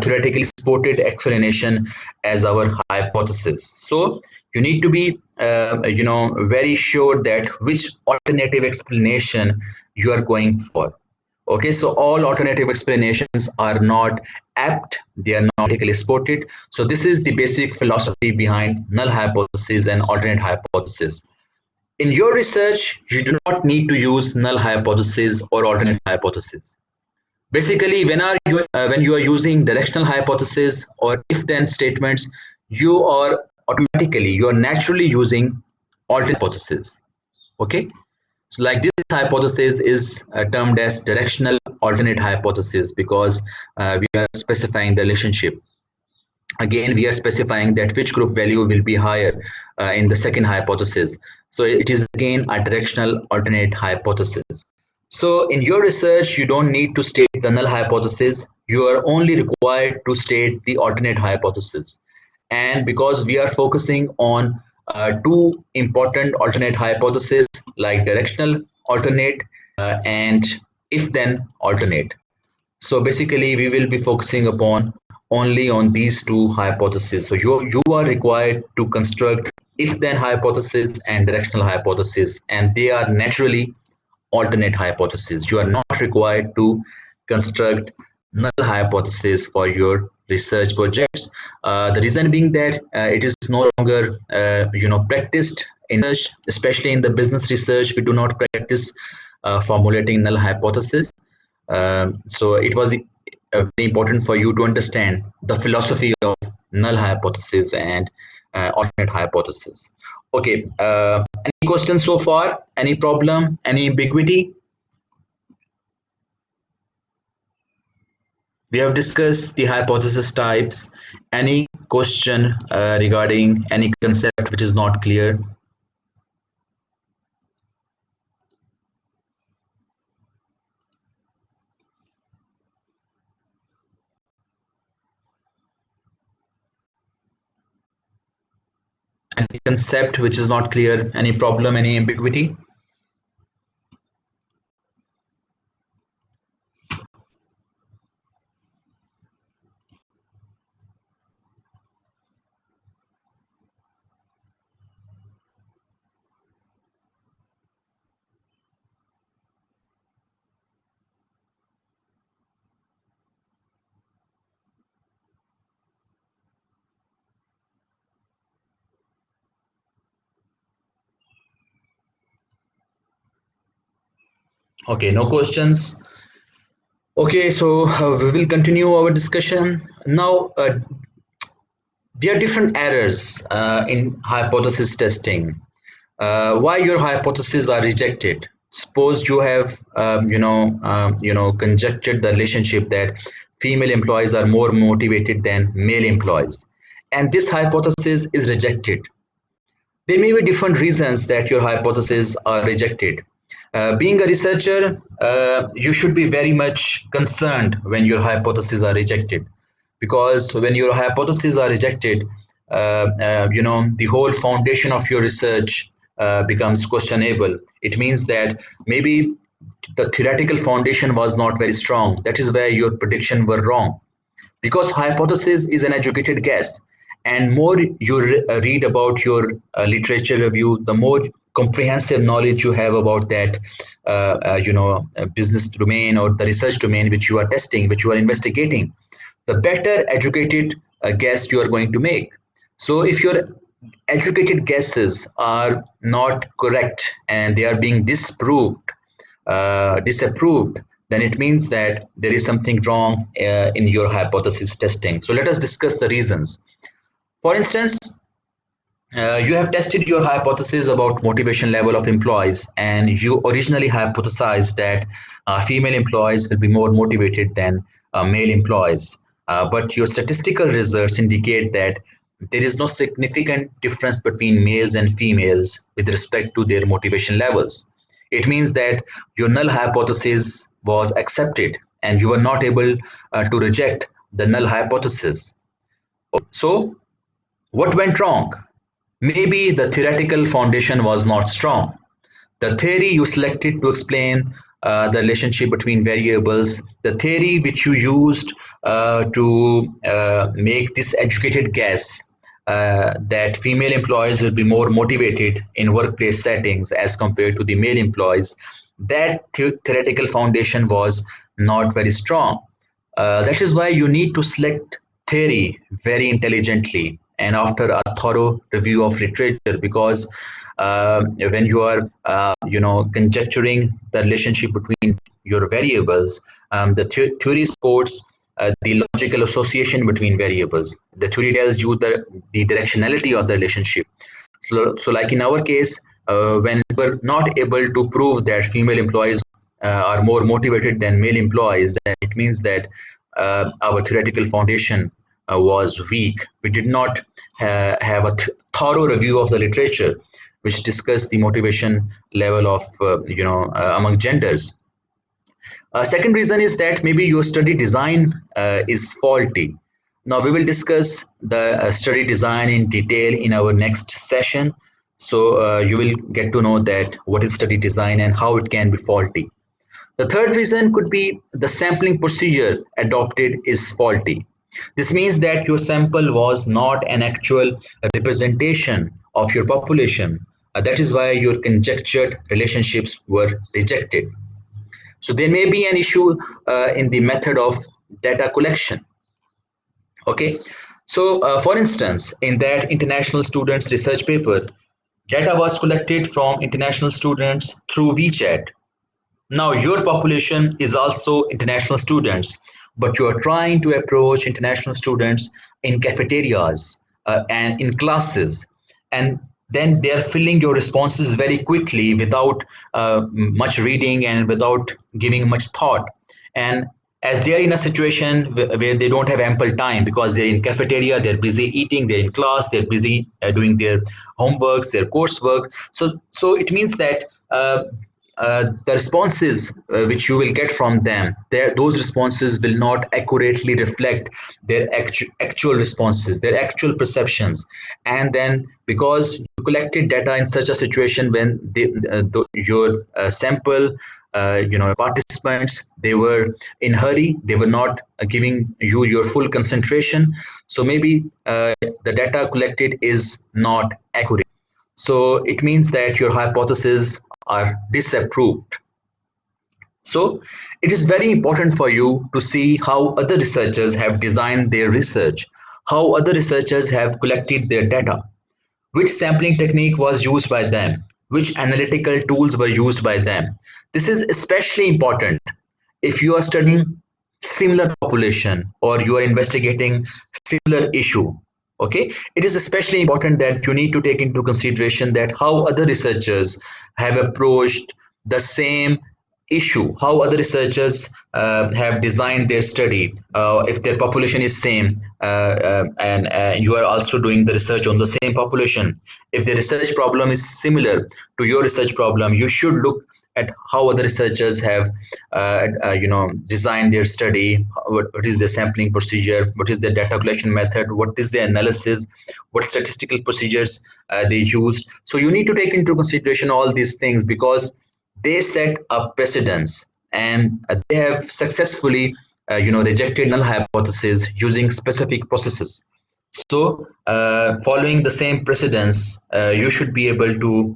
theoretically supported explanation as our hypothesis. So you need to be very sure that which alternative explanation you are going for. Okay, so all alternative explanations are not apt, they are not critically supported. So this is the basic philosophy behind null hypothesis and alternate hypothesis. In your research, you do not need to use null hypothesis or alternate hypothesis. Basically, when you are using directional hypothesis or if-then statements, you are naturally using alternate hypothesis. Okay, so like this hypothesis is termed as directional alternate hypothesis because we are specifying the relationship. Again, we are specifying that which group value will be higher in the second hypothesis. So it is again a directional alternate hypothesis. So in your research, you don't need to state the null hypothesis. You are only required to state the alternate hypothesis. And because we are focusing on two important alternate hypotheses like directional alternate and if then alternate. So basically we will be focusing upon only on these two hypotheses. So you are required to construct if then hypothesis and directional hypothesis, and they are naturally alternate hypothesis. You are not required to construct null hypothesis for your research projects. The reason being that it is no longer practiced in research, especially in the business research. We do not practice formulating null hypothesis. So it was very important for you to understand the philosophy of null hypothesis and alternate hypothesis. Okay, any questions so far? Any problem? Any ambiguity? We have discussed the hypothesis types. Any question regarding any concept which is not clear? Any concept which is not clear? Any problem? Any ambiguity? Okay, no questions. Okay, so we will continue our discussion. Now, there are different errors in hypothesis testing. Why your hypotheses are rejected? Suppose you have, conjectured the relationship that female employees are more motivated than male employees, and this hypothesis is rejected. There may be different reasons that your hypotheses are rejected. Being a researcher, you should be very much concerned when your hypotheses are rejected, because when your hypotheses are rejected, the whole foundation of your research becomes questionable. It means that maybe the theoretical foundation was not very strong. That is where your prediction were wrong, because hypothesis is an educated guess, and more you read about your literature review, the more comprehensive knowledge you have about that business domain or the research domain which you are testing, which you are investigating, the better educated guess you are going to make. So if your educated guesses are not correct and they are being disapproved, then it means that there is something wrong in your hypothesis testing. So let us discuss the reasons. For instance, you have tested your hypothesis about motivation level of employees, and you originally hypothesized that female employees will be more motivated than male employees. But your statistical results indicate that there is no significant difference between males and females with respect to their motivation levels. It means that your null hypothesis was accepted. and you were not able to reject the null hypothesis. So, what went wrong? Maybe the theoretical foundation was not strong. The theory you selected to explain the relationship between variables, the theory which you used to make this educated guess that female employees will be more motivated in workplace settings as compared to the male employees, that theoretical foundation was not very strong. That is why you need to select theory very intelligently and after a thorough review of literature, because when you are conjecturing the relationship between your variables, the theory supports the logical association between variables. The theory tells you the directionality of the relationship. So like in our case, when we're not able to prove that female employees are more motivated than male employees, then it means that our theoretical foundation was weak. We did not have a thorough review of the literature which discussed the motivation level of among genders. Second reason is that maybe your study design is faulty. Now we will discuss the study design in detail in our next session. So you will get to know that what is study design and how it can be faulty. The third reason could be the sampling procedure adopted is faulty. This means that your sample was not an actual representation of your population. That is why your conjectured relationships were rejected. So there may be an issue in the method of data collection. Okay, so for instance, in that international students research paper, data was collected from international students through WeChat. Now your population is also international students, but you are trying to approach international students in cafeterias and in classes, and then they are filling your responses very quickly without much reading and without giving much thought. And as they are in a situation where they don't have ample time because they're in cafeteria, they're busy eating, they're in class, they're busy doing their homeworks, their coursework. So it means that the responses which you will get from them, those responses will not accurately reflect their actual responses, their actual perceptions. And then because you collected data in such a situation when your sample participants, they were in hurry, they were not giving you your full concentration, so maybe the data collected is not accurate. So it means that your hypotheses are disapproved. So it is very important for you to see how other researchers have designed their research, how other researchers have collected their data, which sampling technique was used by them, which analytical tools were used by them. This is especially important if you are studying similar population or you are investigating similar issue. Okay, it is especially important that you need to take into consideration that how other researchers have approached the same issue, how other researchers have designed their study. If their population is same and you are also doing the research on the same population, if the research problem is similar to your research problem, you should look at how other researchers have designed their study, what is the sampling procedure, what is the data collection method, what is the analysis, what statistical procedures they used. So you need to take into consideration all these things because they set a precedence and they have successfully rejected null hypothesis using specific processes. So following the same precedence, you should be able to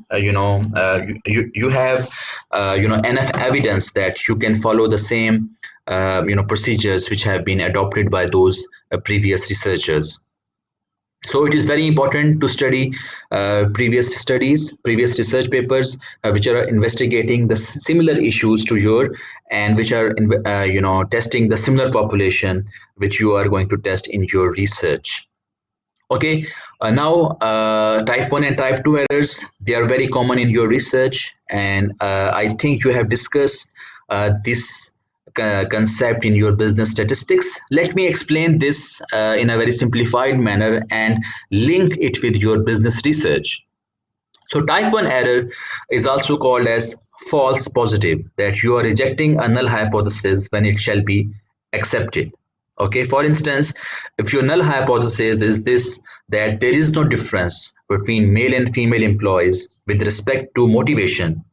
you have enough evidence that you can follow the same procedures which have been adopted by those previous researchers. So it is very important to study previous studies, previous research papers which are investigating the similar issues to your, and which are testing the similar population which you are going to test in your research. Okay, now type 1 and type 2 errors, they are very common in your research, and I think you have discussed this concept in your business statistics. Let me explain this in a very simplified manner and link it with your business research. So type 1 error is also called as false positive, that you are rejecting a null hypothesis when it shall be accepted. Okay, for instance, if your null hypothesis is this, that there is no difference between male and female employees with respect to motivation,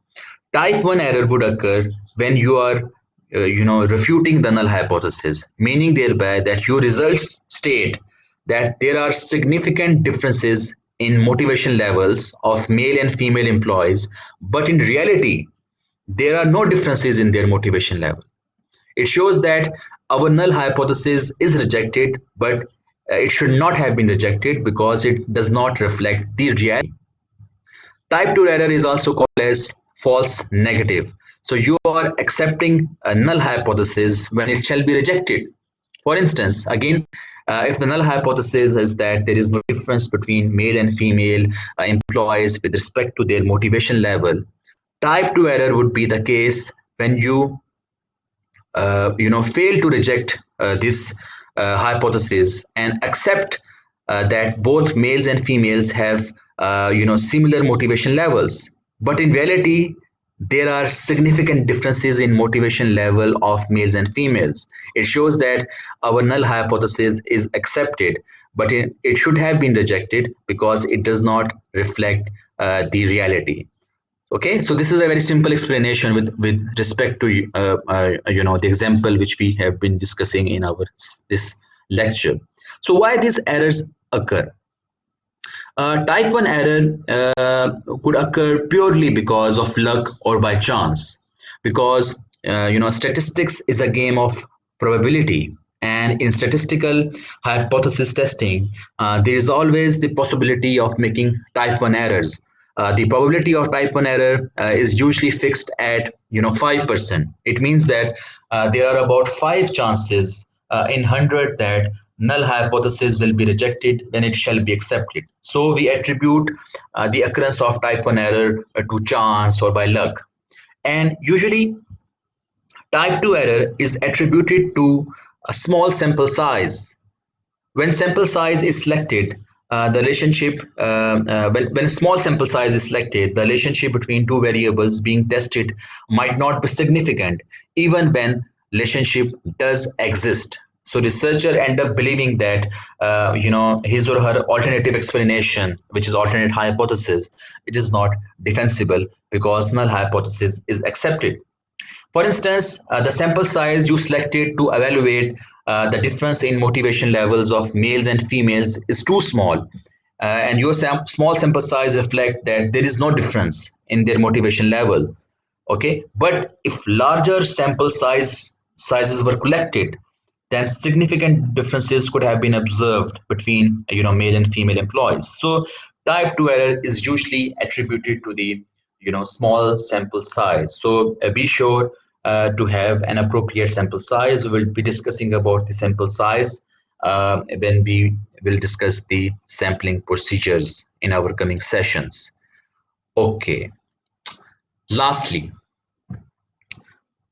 type 1 error would occur when you are refuting the null hypothesis, meaning thereby that your results state that there are significant differences in motivation levels of male and female employees, but in reality there are no differences in their motivation level. It shows that our null hypothesis is rejected, but it should not have been rejected because it does not reflect the reality. Type 2 error is also called as false negative. So you are accepting a null hypothesis when it shall be rejected. For instance, again, if the null hypothesis is that there is no difference between male and female employees with respect to their motivation level, type 2 error would be the case when you fail to reject this hypothesis and accept that both males and females have similar motivation levels, but in reality there are significant differences in motivation level of males and females. It shows that our null hypothesis is accepted, but it should have been rejected because it does not reflect the reality. Okay, so this is a very simple explanation with respect to the example which we have been discussing in our this lecture. So why these errors occur? Type 1 error could occur purely because of luck or by chance, because statistics is a game of probability, and in statistical hypothesis testing there is always the possibility of making type 1 errors. The probability of type 1 error is usually fixed at 5%. It means that there are about 5 chances in 100 that null hypothesis will be rejected when it shall be accepted. So we attribute the occurrence of type 1 error to chance or by luck. And usually type 2 error is attributed to a small sample size. When sample size is selected, the relationship when a small sample size is selected, the relationship between two variables being tested might not be significant, even when relationship does exist. So researcher end up believing that his or her alternative explanation, which is alternate hypothesis, it is not defensible because null hypothesis is accepted. For instance, the sample size you selected to evaluate the difference in motivation levels of males and females is too small, and your small sample size reflect that there is no difference in their motivation level. Okay, but if larger sample sizes were collected, then significant differences could have been observed between male and female employees. So type 2 error is usually attributed to the small sample size. So be sure to have an appropriate sample size. We will be discussing about the sample size when we will discuss the sampling procedures in our coming sessions. Okay, lastly,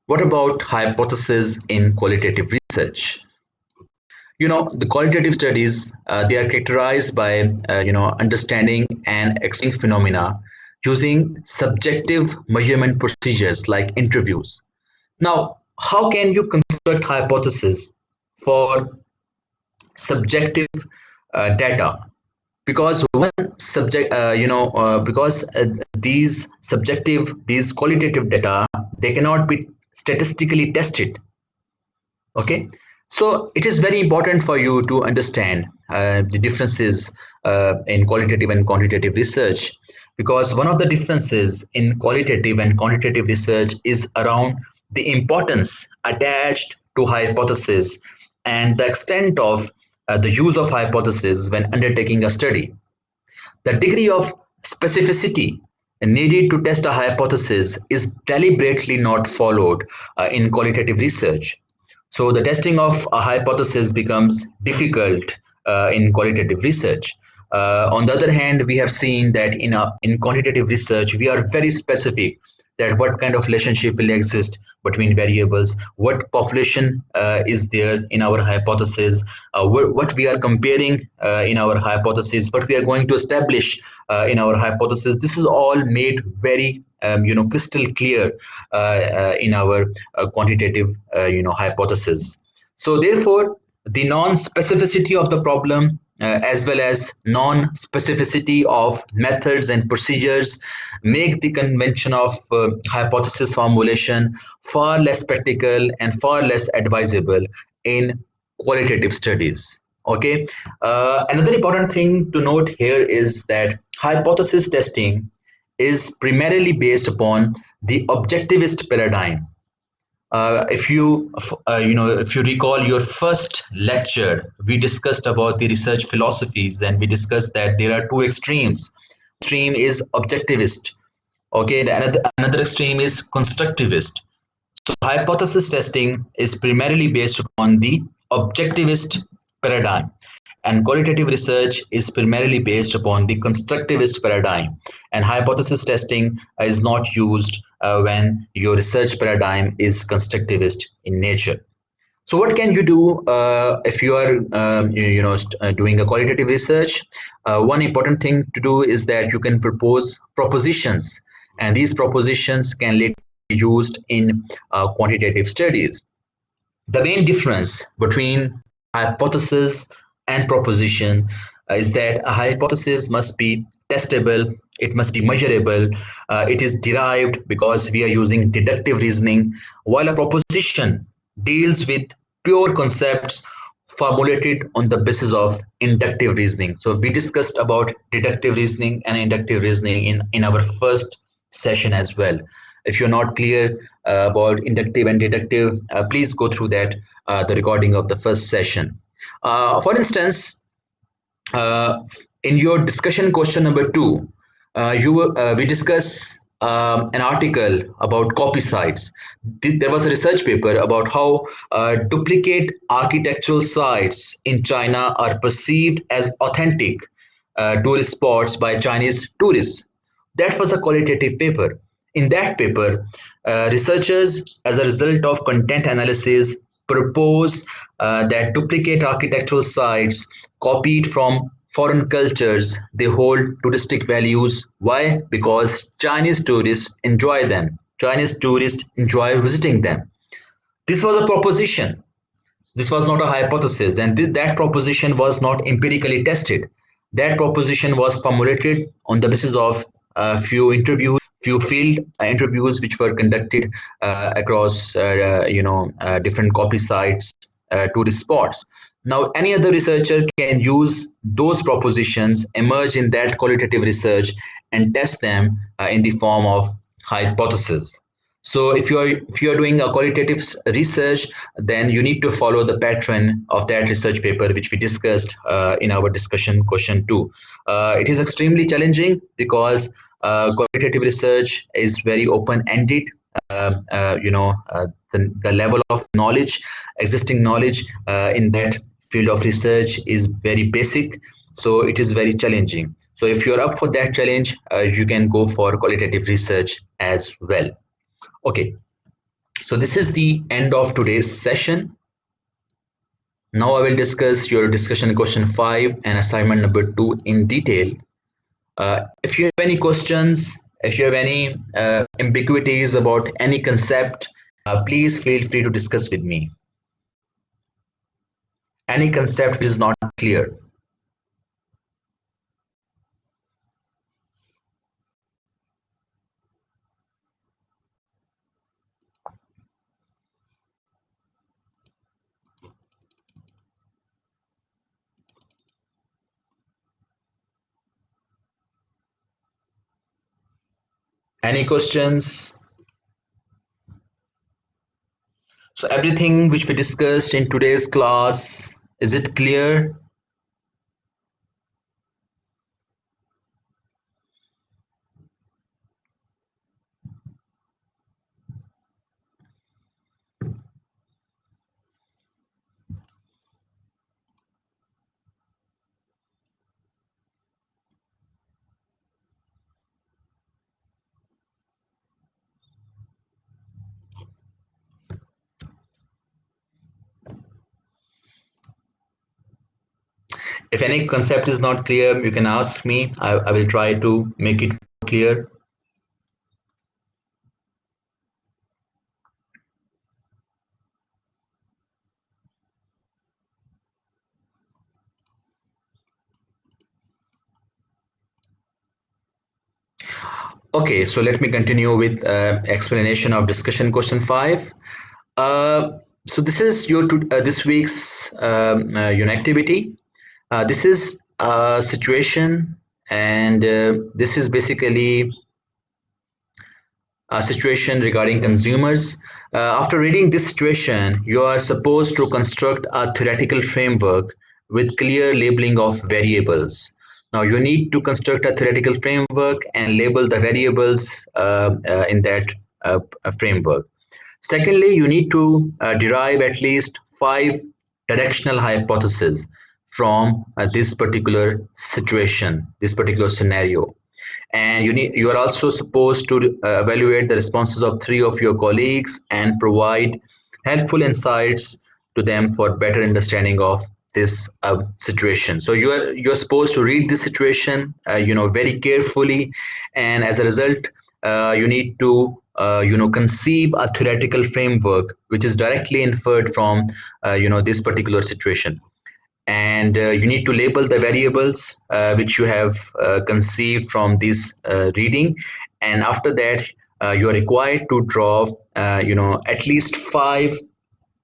what about hypotheses in qualitative research? The qualitative studies, they are characterized by understanding and explaining phenomena using subjective measurement procedures like interviews. Now, how can you construct hypotheses for subjective data? Because one subject, these qualitative data, they cannot be statistically tested. Okay, so it is very important for you to understand the differences in qualitative and quantitative research, because one of the differences in qualitative and quantitative research is around the importance attached to hypothesis and the extent of the use of hypothesis when undertaking a study. The degree of specificity needed to test a hypothesis is deliberately not followed in qualitative research. So the testing of a hypothesis becomes difficult in qualitative research. On the other hand, we have seen that in quantitative research, we are very specific. that what kind of relationship will exist between variables, what population is there in our hypothesis, what we are comparing in our hypothesis, what we are going to establish in our hypothesis. This is all made very crystal clear in our quantitative hypothesis. So therefore, the non-specificity of the problem as well as non-specificity of methods and procedures make the convention of hypothesis formulation far less practical and far less advisable in qualitative studies. Okay. Another important thing to note here is that hypothesis testing is primarily based upon the objectivist paradigm. If you recall your first lecture, we discussed about the research philosophies, and we discussed that there are two extremes. Extreme is objectivist. Okay, the another extreme is constructivist. So hypothesis testing is primarily based upon the objectivist paradigm, and qualitative research is primarily based upon the constructivist paradigm. And hypothesis testing is not used when your research paradigm is constructivist in nature. So what can you do if you are doing a qualitative research? One important thing to do is that you can propose propositions, and these propositions can later be used in quantitative studies. The main difference between hypothesis and proposition is that a hypothesis must be testable, it must be measurable, it is derived because we are using deductive reasoning, while a proposition deals with pure concepts formulated on the basis of inductive reasoning. So we discussed about deductive reasoning and inductive reasoning in our first session as well. If you're not clear about inductive and deductive, please go through that, the recording of the first session. For instance, uh, in your discussion question number two, we discuss an article about copy sites. There was a research paper about how duplicate architectural sites in China are perceived as authentic tourist spots by Chinese tourists. That was a qualitative paper. In that paper, researchers, as a result of content analysis, proposed that duplicate architectural sites copied from foreign cultures, they hold touristic values. Why? Because Chinese tourists enjoy them. Chinese tourists enjoy visiting them. This was a proposition. This was not a hypothesis, and that proposition was not empirically tested. That proposition was formulated on the basis of a few interviews, few field interviews which were conducted across different copy sites, tourist spots. Now, any other researcher can use those propositions, emerge in that qualitative research, and test them in the form of hypothesis. So if you are doing a qualitative research, then you need to follow the pattern of that research paper which we discussed in our discussion question two. It is extremely challenging because qualitative research is very open-ended. The level of knowledge, existing knowledge in that field of research is very basic, so it is very challenging. So if you're up for that challenge, you can go for qualitative research as well. Okay, so this is the end of today's session. Now I will discuss your discussion question 5 and assignment number 2 in detail. If you have any questions, if you have any ambiguities about any concept, please feel free to discuss with me. Any concept which is not clear. Any questions? So everything which we discussed in today's class, is it clear? If any concept is not clear, you can ask me. I will try to make it clear. Okay, so let me continue with explanation of discussion question 5. So this is your this week's activity. This is a situation, and this is basically a situation regarding consumers. After reading this situation, you are supposed to construct a theoretical framework with clear labeling of variables. Now, you need to construct a theoretical framework and label the variables in that framework. Secondly, you need to derive at least 5 directional hypotheses from this particular situation, this particular scenario. And you are also supposed to evaluate the responses of 3 of your colleagues and provide helpful insights to them for better understanding of this situation. So you're supposed to read this situation very carefully, and as a result you need to conceive a theoretical framework which is directly inferred from this particular situation. And you need to label the variables which you have conceived from this reading. And after that you are required to draw at least 5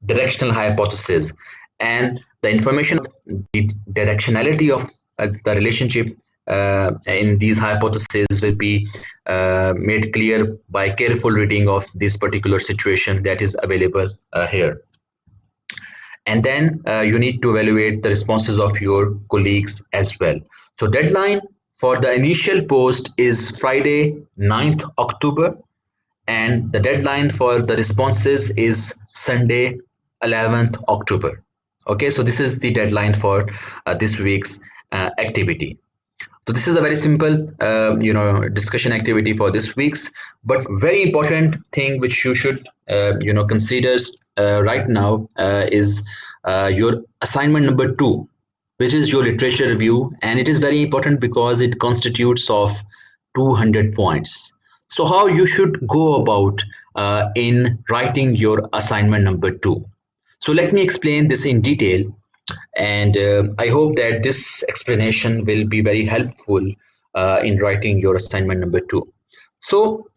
directional hypotheses, and the information of the directionality of the relationship in these hypotheses will be made clear by careful reading of this particular situation that is available here. And then you need to evaluate the responses of your colleagues as well. So deadline for the initial post is Friday 9th October, and the deadline for the responses is Sunday 11th October. Okay, so this is the deadline for this week's activity. So this is a very simple, discussion activity for this week's, but very important thing which you should, consider right now is your assignment number 2, which is your literature review, and it is very important because it constitutes of 200 points. So how you should go about in writing your assignment number 2? So let me explain this in detail, and I hope that this explanation will be very helpful in writing your assignment number 2. So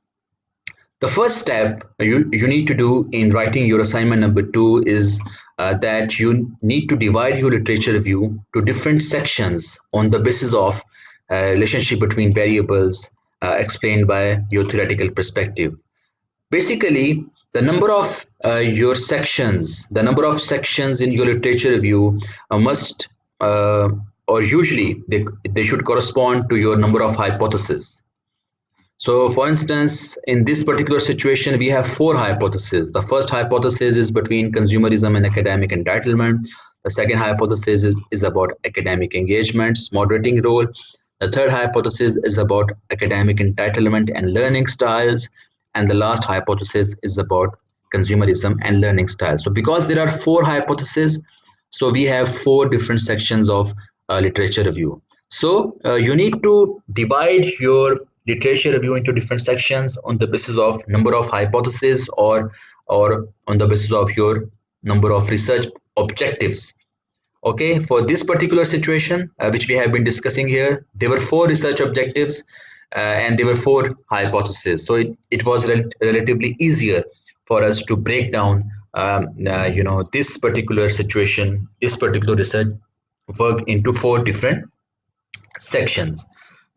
the first step you need to do in writing your assignment number 2 is that you need to divide your literature review to different sections on the basis of relationship between variables explained by your theoretical perspective. Basically, the number of the number of sections in your literature review must or usually they should correspond to your number of hypotheses. So for instance, in this particular situation, we have 4 hypotheses. The first hypothesis is between consumerism and academic entitlement. The second hypothesis is about academic engagement's moderating role. The third hypothesis is about academic entitlement and learning styles. And the last hypothesis is about consumerism and learning styles. So because there are 4 hypotheses, so we have 4 different sections of literature review. So you need to divide your literature review into different sections on the basis of number of hypotheses or on the basis of your number of research objectives. Okay, for this particular situation which we have been discussing here, there were 4 research objectives and there were 4 hypotheses. So it was relatively easier for us to break down this particular situation, this particular research work into 4 different sections.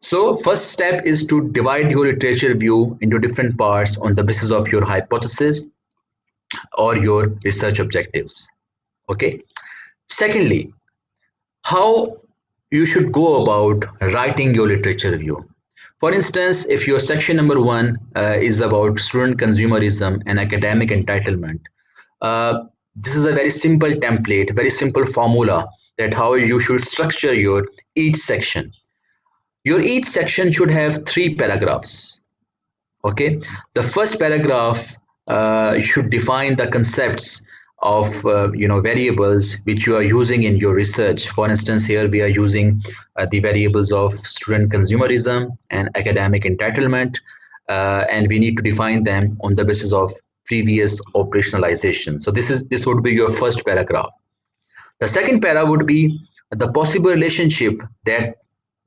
So first step is to divide your literature review into different parts on the basis of your hypothesis or your research objectives. Okay. Secondly, how you should go about writing your literature review. For instance, if your section number 1 is about student consumerism and academic entitlement, this is a very simple template, very simple formula that how you should structure your each section. Your each section should have 3 paragraphs. Okay, the first paragraph should define the concepts variables which you are using in your research. For instance, here we are using the variables of student consumerism and academic entitlement, and we need to define them on the basis of previous operationalization. So this would be your first paragraph. The second para would be the possible relationship that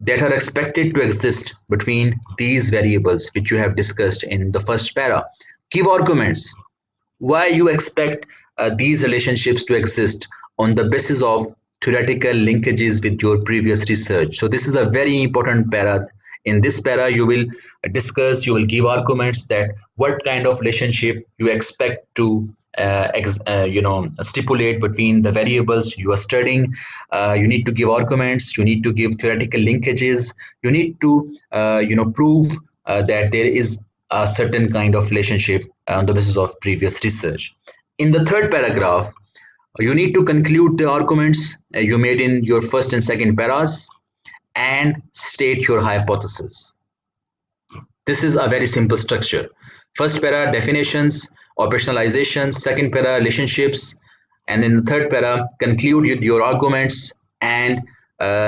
are expected to exist between these variables which you have discussed in the first para. Give arguments why you expect these relationships to exist on the basis of theoretical linkages with your previous research. So this is a very important para. In this para, you will discuss, you will give arguments that what kind of relationship you expect to stipulate between the variables you are studying. You need to give arguments, you need to give theoretical linkages, you need to prove that there is a certain kind of relationship on the basis of previous research. In the third paragraph, you need to conclude the arguments you made in your first and second paras and state your hypothesis. This is a very simple structure. First para, definitions, operationalizations, second para, relationships, and in the third para, conclude with your arguments and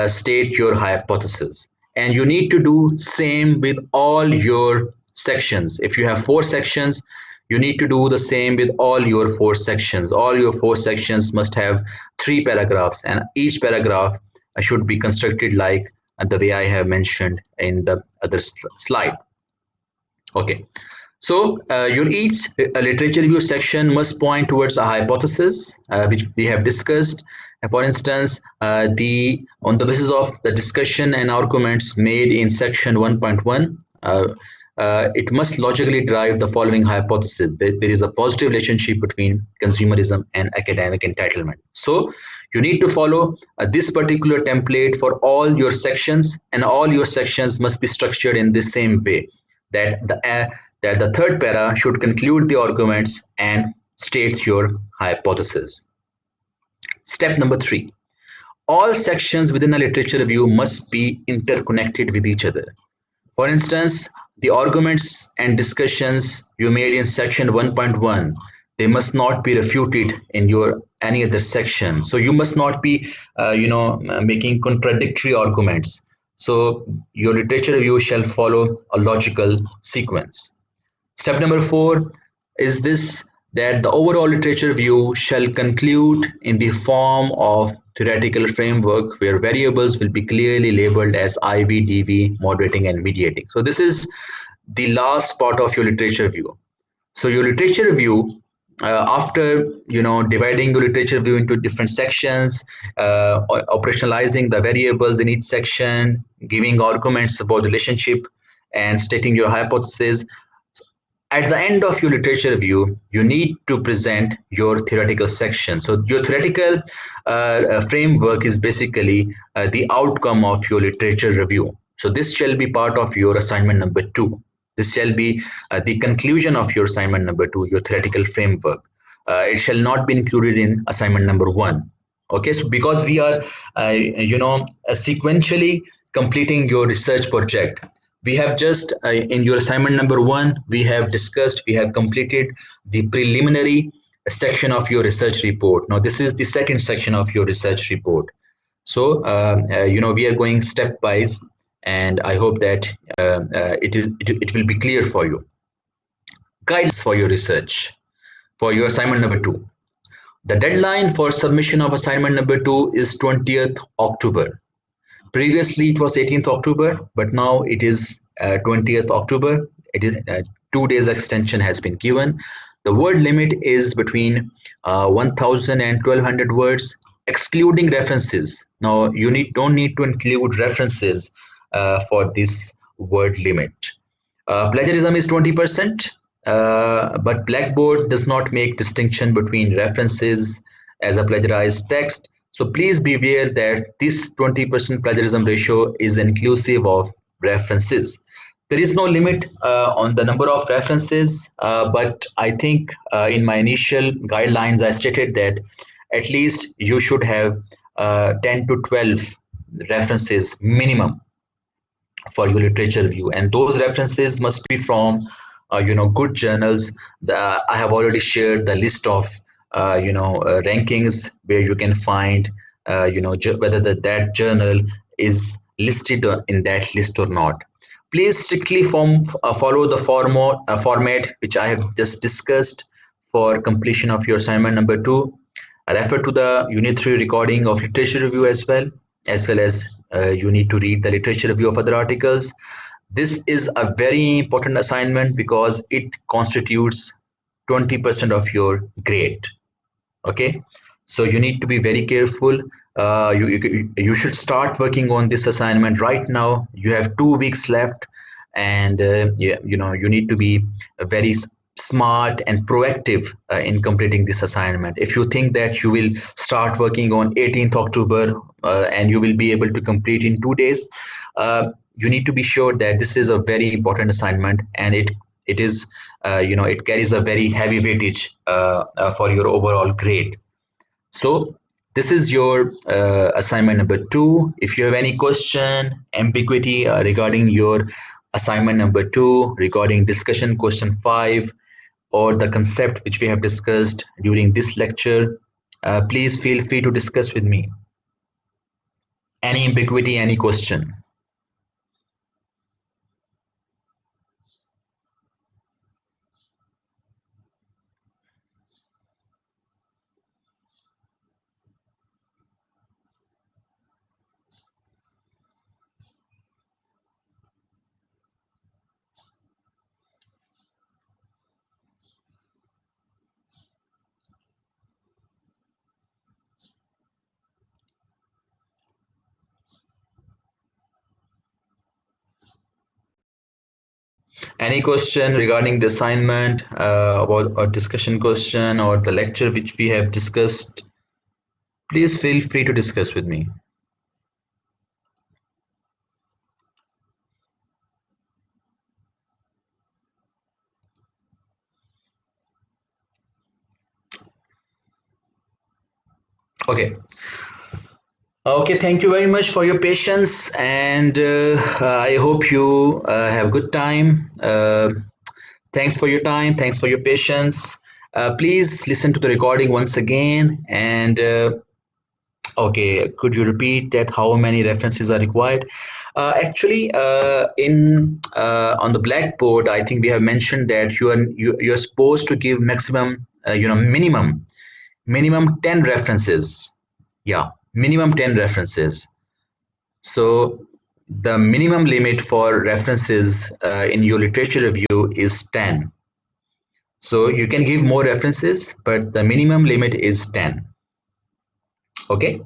state your hypothesis. And you need to do same with all your sections. If you have 4 sections, you need to do the same with all your 4 sections. All your 4 sections must have 3 paragraphs, and each paragraph should be constructed like the way I have mentioned in the other slide. Okay, so your each literature review section must point towards a hypothesis which we have discussed. For instance, on the basis of the discussion and arguments made in section 1.1, it must logically drive the following hypothesis: there is a positive relationship between consumerism and academic entitlement. So you need to follow this particular template for all your sections, and all your sections must be structured in the same way, that the third para should conclude the arguments and state your hypothesis. Step number 3. All sections within a literature review must be interconnected with each other. For instance, the arguments and discussions you made in section 1.1, they must not be refuted in your any other section. So you must not be making contradictory arguments. So your literature review shall follow a logical sequence. Step number 4 is this, that the overall literature review shall conclude in the form of theoretical framework where variables will be clearly labeled as IV, DV, moderating and mediating. So this is the last part of your literature review. So your literature review, after dividing your literature review into different sections, operationalizing the variables in each section, giving arguments about the relationship and stating your hypothesis, at the end of your literature review, you need to present your theoretical section. So your theoretical framework is basically the outcome of your literature review. So this shall be part of your assignment number 2. This shall be the conclusion of your assignment number 2, your theoretical framework. It shall not be included in assignment number 1. Okay, so because we are sequentially completing your research project, we have just in your assignment number 1, we have completed the preliminary section of your research report. Now this is the second section of your research report. So we are going stepwise, and I hope that it will be clear for you. Guidelines for your research for your assignment number 2. The deadline for submission of assignment number 2 is 20th October. Previously it was 18th October, but now it is 20th October. It is 2 days extension has been given. The word limit is between 1000 and 1200 words, excluding references. Now you don't need to include references for this word limit. Plagiarism is 20%, but Blackboard does not make distinction between references as a plagiarized text. So please be aware that this 20% plagiarism ratio is inclusive of references. There is no limit on the number of references, but I think in my initial guidelines I stated that at least you should have 10 to 12 references minimum for your literature review, and those references must be from good journals. I have already shared the list of rankings where you can find whether that journal is listed in that list or not. Please strictly follow the format which I have just discussed for completion of your assignment number 2. Refer to the Unit 3 recording of literature review as well as you need to read the literature review of other articles. This is a very important assignment because it constitutes 20% of your grade. Okay, so you need to be very careful. You should start working on this assignment right now. You have 2 weeks left, and you need to be very smart and proactive in completing this assignment. If you think that you will start working on 18th October and you will be able to complete in 2 days, you need to be sure that this is a very important assignment, and it is it carries a very heavy weightage for your overall grade. So this is your assignment number 2. If you have any question, ambiguity regarding your assignment number 2, regarding discussion question 5, or the concept which we have discussed during this lecture, please feel free to discuss with me. Any ambiguity, any question? Any question regarding the assignment, about a discussion question or the lecture which we have discussed, please feel free to discuss with me. Okay. Okay, thank you very much for your patience, and I hope you have a good time. Thanks for your time. Thanks for your patience. Please listen to the recording once again. And okay, could you repeat that? How many references are required? Actually, in on the blackboard, I think we have mentioned that you're supposed to give maximum, minimum 10 references. Yeah, minimum 10 references. So the minimum limit for references in your literature review is 10. So you can give more references, but the minimum limit is 10. Okay.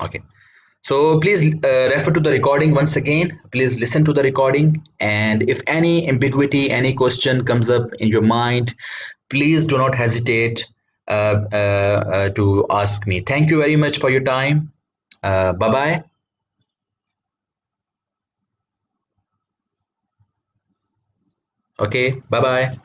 Okay. So please refer to the recording once again. Please listen to the recording. And if any ambiguity, any question comes up in your mind, please do not hesitate to ask me. Thank you very much for your time. Bye-bye. Okay. Bye-bye.